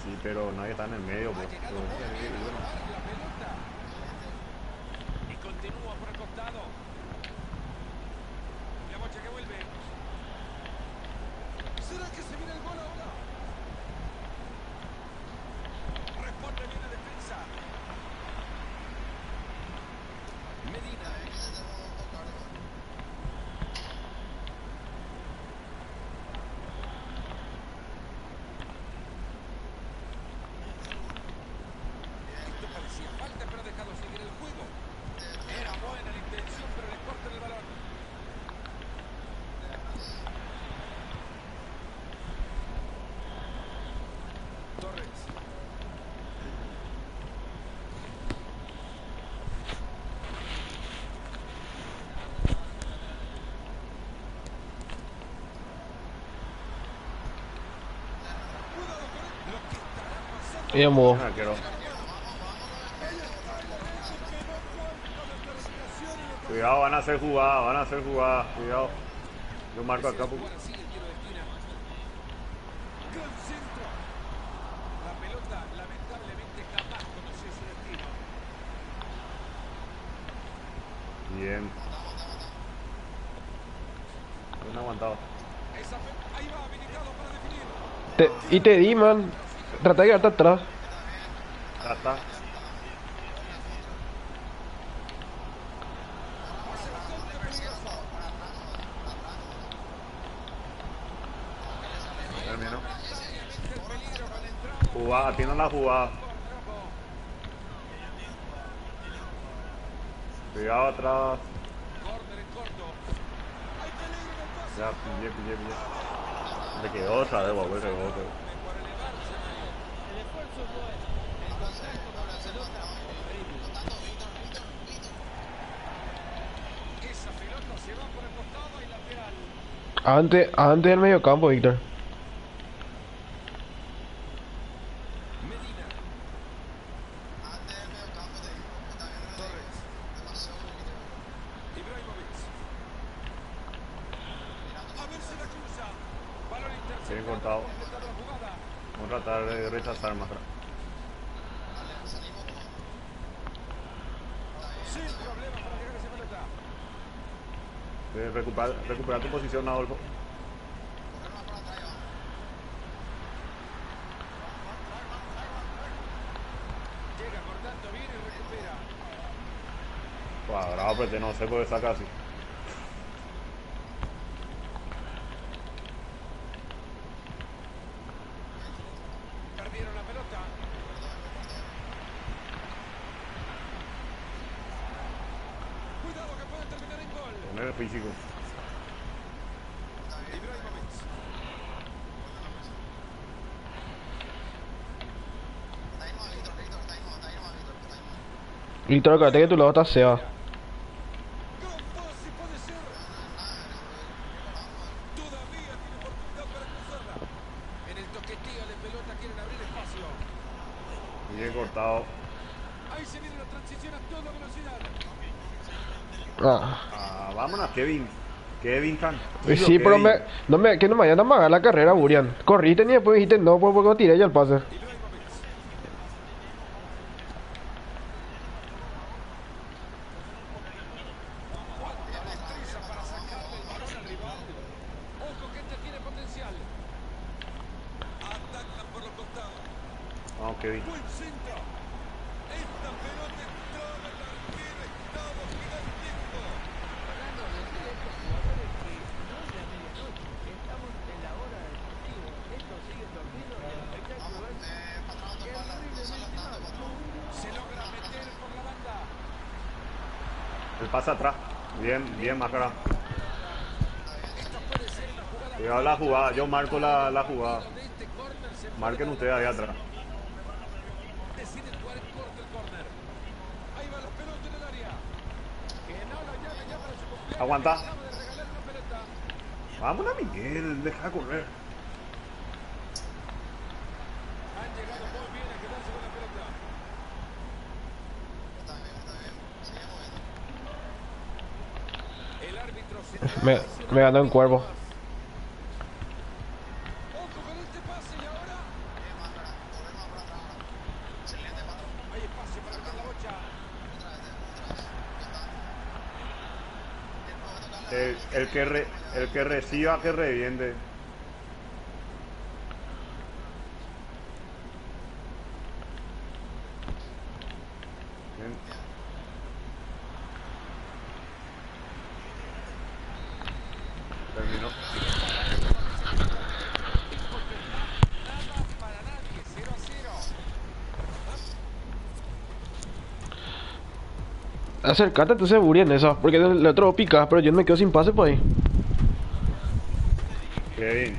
C: Sí, pero nadie está en el medio, pues.
D: La pelota. Y continúa por el costado. La bocha que vuelve. ¿Será que se viene el gol ahora? Responde bien la defensa. Esto parecía falta, pero ha dejado seguir el juego. Era buena la intención, pero le cortan el balón. Torres.
A: Y mudo.
C: Arquero. Cuidado, van a hacer jugada, van a hacer jugada. Cuidado. Yo marco acá porque...
D: Gran centro. La pelota lamentablemente jamás conoció su destino.
C: Bien. Bien aguantado.
D: Ahí va habilitado para definir.
A: Y te di, man. Trata de quedarte atrás.
C: Ya está. Terminó. Jugada, atiendan la jugada. Cuidado atrás. Ya, pillé. Le quedó otra vez, guapo, ese rebote.
K: El esfuerzo es bueno. El contacto con la pelota es increíble.
D: Esa pelota se va por el costado y lateral.
A: Antes del medio campo, Víctor.
D: Medina. Torres. Ibrahimovic. A ver si la cruza. Balón interceptado.
C: Bien cortado.
D: Completar la jugada.
C: Vamos a tratar de rechazar más atrás.
D: Sin problema para llegar a esa pelota.
C: Recuperar tu posición, Adolfo.
D: Llega cortando bien y recupera.
C: Cuadrado, pero no sé por qué saca así.
D: Perdieron la pelota. Cuidado que puede terminar en gol.
C: Poner el físico.
D: Ibrahimovic.
A: Víctor, acuérdate que tu lado está Seba.
D: Gran pase puede ser. Todavía tiene oportunidad para cruzarla. En el toqueteo de pelota quieren abrir espacio.
C: Bien cortado.
D: Ahí se viene la transición a toda velocidad.
C: Vámonos, Kevin. Kevin Can.
A: Sí, pero que no me vayan a amagar la carrera, Burian. Corriste y después dijiste no, pues porque tiré ya el pase.
D: Ojo que este tiene potencial. Atacan por los costados.
C: Vamos, Kevin.
D: Buen centro. Esta pelota entraba en el arquero. Estaba gigantesco.
K: Hablando de estos jugadores que no es la medianoche, estamos en la hora del partido. Estos siguen dormidos y el espectáculo es terriblemente malo.
D: Se logra meter por la banda.
C: El pase atrás. Bien, Máscara. Cuidado la jugada. Yo marco la jugada. Marquen ustedes ahí atrás.
D: Deciden jugar en corto el córner. Ahí va la pelota en el área. Que no la llame ya para su cumpleaños.
C: Aguanta.
D: Acaba de regalar una pelota.
C: Vámonos, Miguel. Deja correr.
D: Han llegado muy bien a quedarse con la pelota. El árbitro se
A: Me ganó en cuervo.
D: Ojo con este pase y ahora. Hay espacio para meter la bocha.
C: El que reciba, que reviente. Bien. Terminó.
A: Acércate tú seguro en esa, porque el otro pica, pero yo me quedo sin pase por ahí.
C: Kevin.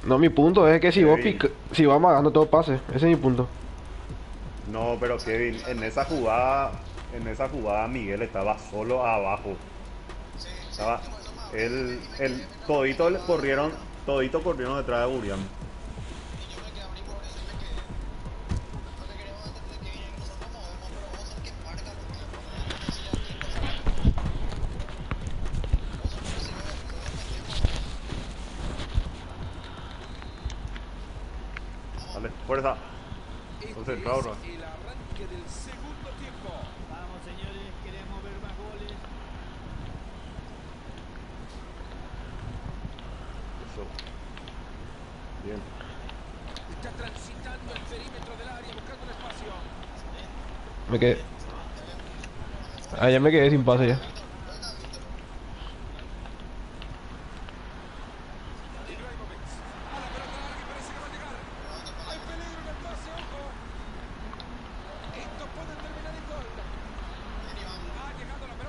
A: No, mi punto es que si vos pica, si vas amagando todo pase, ese es mi punto.
C: No, pero Kevin, en esa jugada Miguel estaba solo abajo. Estaba, todito corrieron detrás de Burian. Dale, fuerza. Concentrado, ¿no?
D: El arranque del segundo tiempo.
K: Vamos, señores, queremos ver más goles.
C: Eso. Bien.
D: Está transitando el perímetro del área, buscando el espacio.
A: Me quedé. Ah, ya me quedé sin pase ya.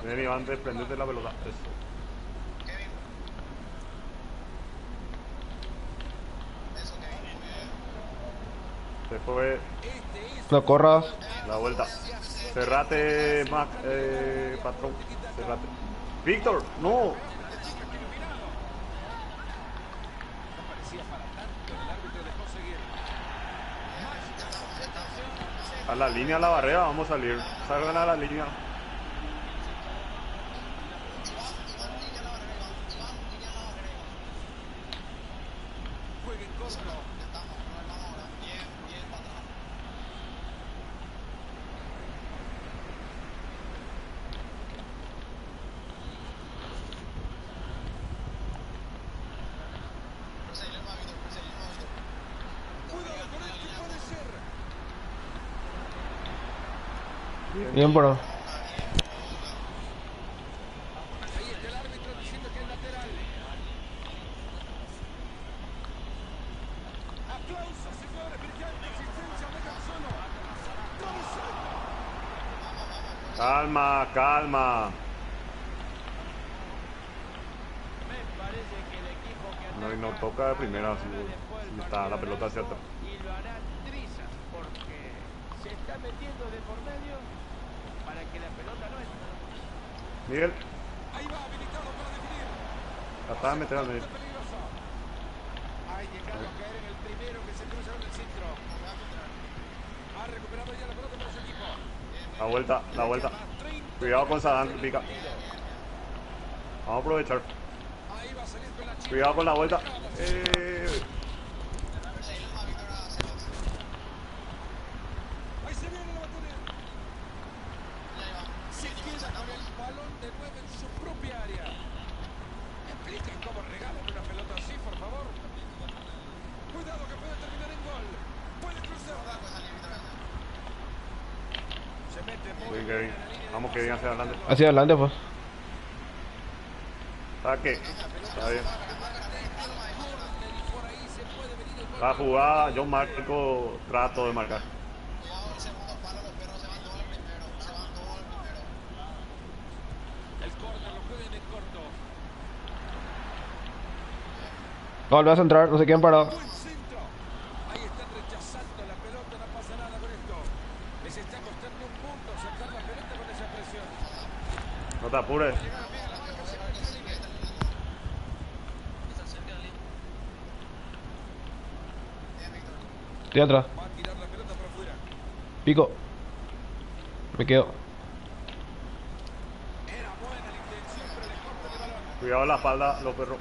C: Ven, Iván, desprendete la pelota. Eso. Se fue.
A: No corras.
C: La vuelta. Cerrate, patrón. Cerrate. Víctor, no. A la línea, a la barrera, vamos a salir. Salgan a la línea.
A: Bien, bro.
C: Calma, calma. No, y no toca de primera, si está la pelota hacia atrás.
K: Y lo hará trizas porque se está metiendo de por medio para que la pelota no entre.
C: Miguel.
D: Ahí va, habilitado para definir.
C: La estaba metiendo, Miguel.
D: Ha llegado a caer en el primero que se cruza en el centro. Ha recuperado ya la pelota para su equipo.
C: La vuelta. Cuidado con Sadán, pica. Vamos a aprovechar. Cuidado con la vuelta.
D: Ahí se viene la batalla. Se queda con el balón de nuevo en su propia área. Expliquen cómo regalan una pelota así, por favor. Cuidado que puede terminar en gol. Puede cruzar. Se mete muy
C: Bien, Kevin. Vamos, Kevin, hacia adelante.
A: Hacia adelante, pues.
C: Saque. Está bien. La jugada, yo marco, trato de marcar.
D: el corto, lo pueden en corto.
A: Volvés a entrar, no se queden parados.
D: Buen centro. Ahí están rechazando la pelota, no pasa nada con esto. Les está costando un punto sacar la pelota con esa presión.
C: No te apures.
A: Estoy atrás.
D: Va a tirar la pelota para afuera.
A: Pico. Me quedo.
D: Era buena la intención, pero le corta el balón.
C: Cuidado en la espalda, los perros.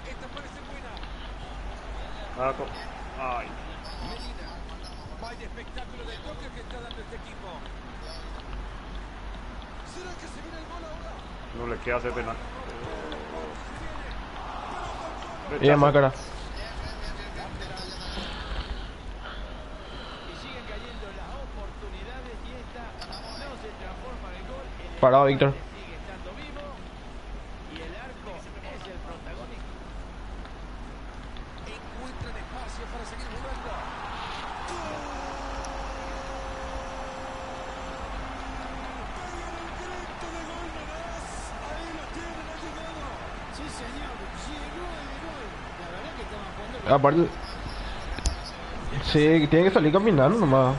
D: Esta parece buena.
C: Ay.
D: Medina. Vaya espectáculo de toque que está dando este equipo. ¿Será que se viene el gol ahora?
C: No le queda hacer penal.
A: Bien, máscara.
K: Y siguen cayendo las oportunidades
A: Parado, Víctor.
K: Sigue estando vivo y el arco es el protagonista.
D: Encuentran espacio para seguir jugando.
K: Sí, señor, llegó el gol. La verdad que estaban jugando bien.
A: Aparte... Sí, tiene que salir caminando nomás.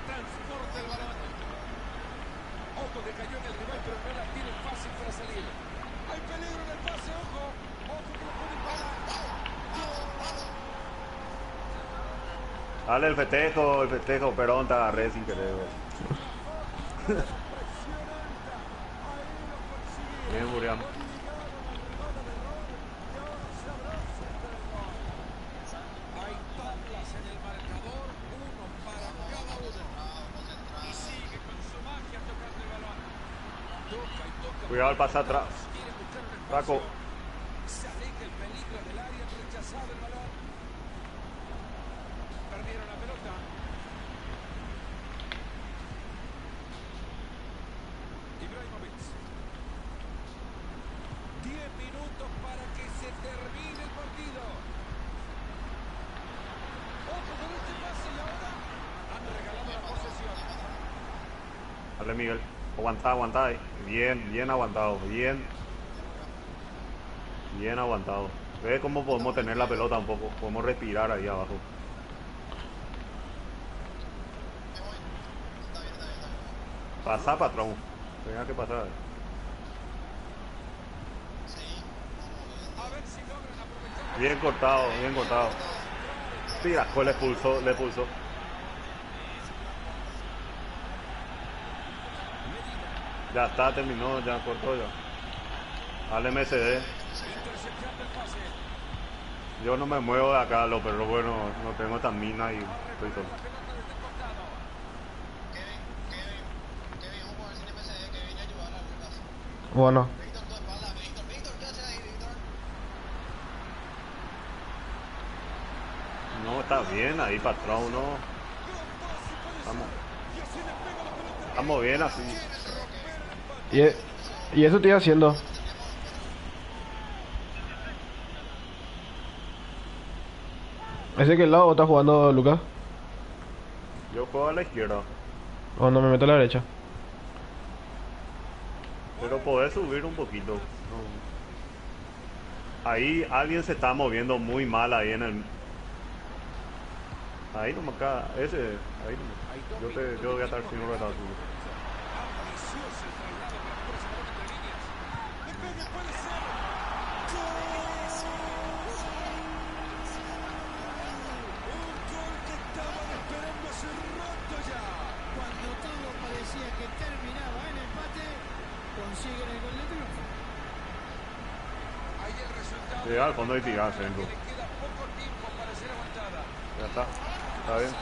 D: Transporta el balón. Ojo que cayó en el rival, pero no la tiene fácil para salir. Hay peligro en el pase, ojo. Ojo que lo pueden parar.
C: Dale el festejo, perdón, te agarré sin querer. Bien, Burián.
D: Hay tablas en el marcador, uno para cada uno. Y sigue con su magia tocando el balón. Toca y toca.
C: Cuidado al pase atrás.
D: Quiere buscar un espacio.
C: Paco.
D: Se aleja el peligro del área, rechazado el balón. Perdieron la pelota. Ibrahimovic. 10 minutos para que se termine el partido. Ojo con este pase y ahora han regalado la posesión.
C: Dale, Miguel. Aguantá, aguantá ahí. Bien, bien aguantado. Bien. Bien aguantado. Ve cómo podemos tener la pelota un poco. Podemos respirar ahí abajo. Pasa, patrón. Tenga que pasar. Bien cortado, bien cortado. Tira, pues le pulsó, le pulsó. Ya está, terminó, ya cortó ya. Dale MSD. Yo no me muevo de acá, pero bueno, no tengo tan mina y estoy solo.
A: Bueno.
C: No, está bien ahí, patrón, no. Estamos bien así.
A: Y eso estoy haciendo. ¿Ese que el lado está jugando Lucas?
C: Yo juego a la izquierda.
A: O no, me meto a la derecha.
C: Pero podés subir un poquito. No. Ahí alguien se está moviendo muy mal ahí en el... Ahí nomás acá, ese, ahí nomás. Yo voy a estar sin un retazo.
K: Cuando todo parecía que terminaba en empate, consiguen el gol de triunfo.
D: Ahí el resultado.
C: Llega al fondo y tirar centro.
D: Le queda poco tiempo para ser aguantada.
C: Ya está bien.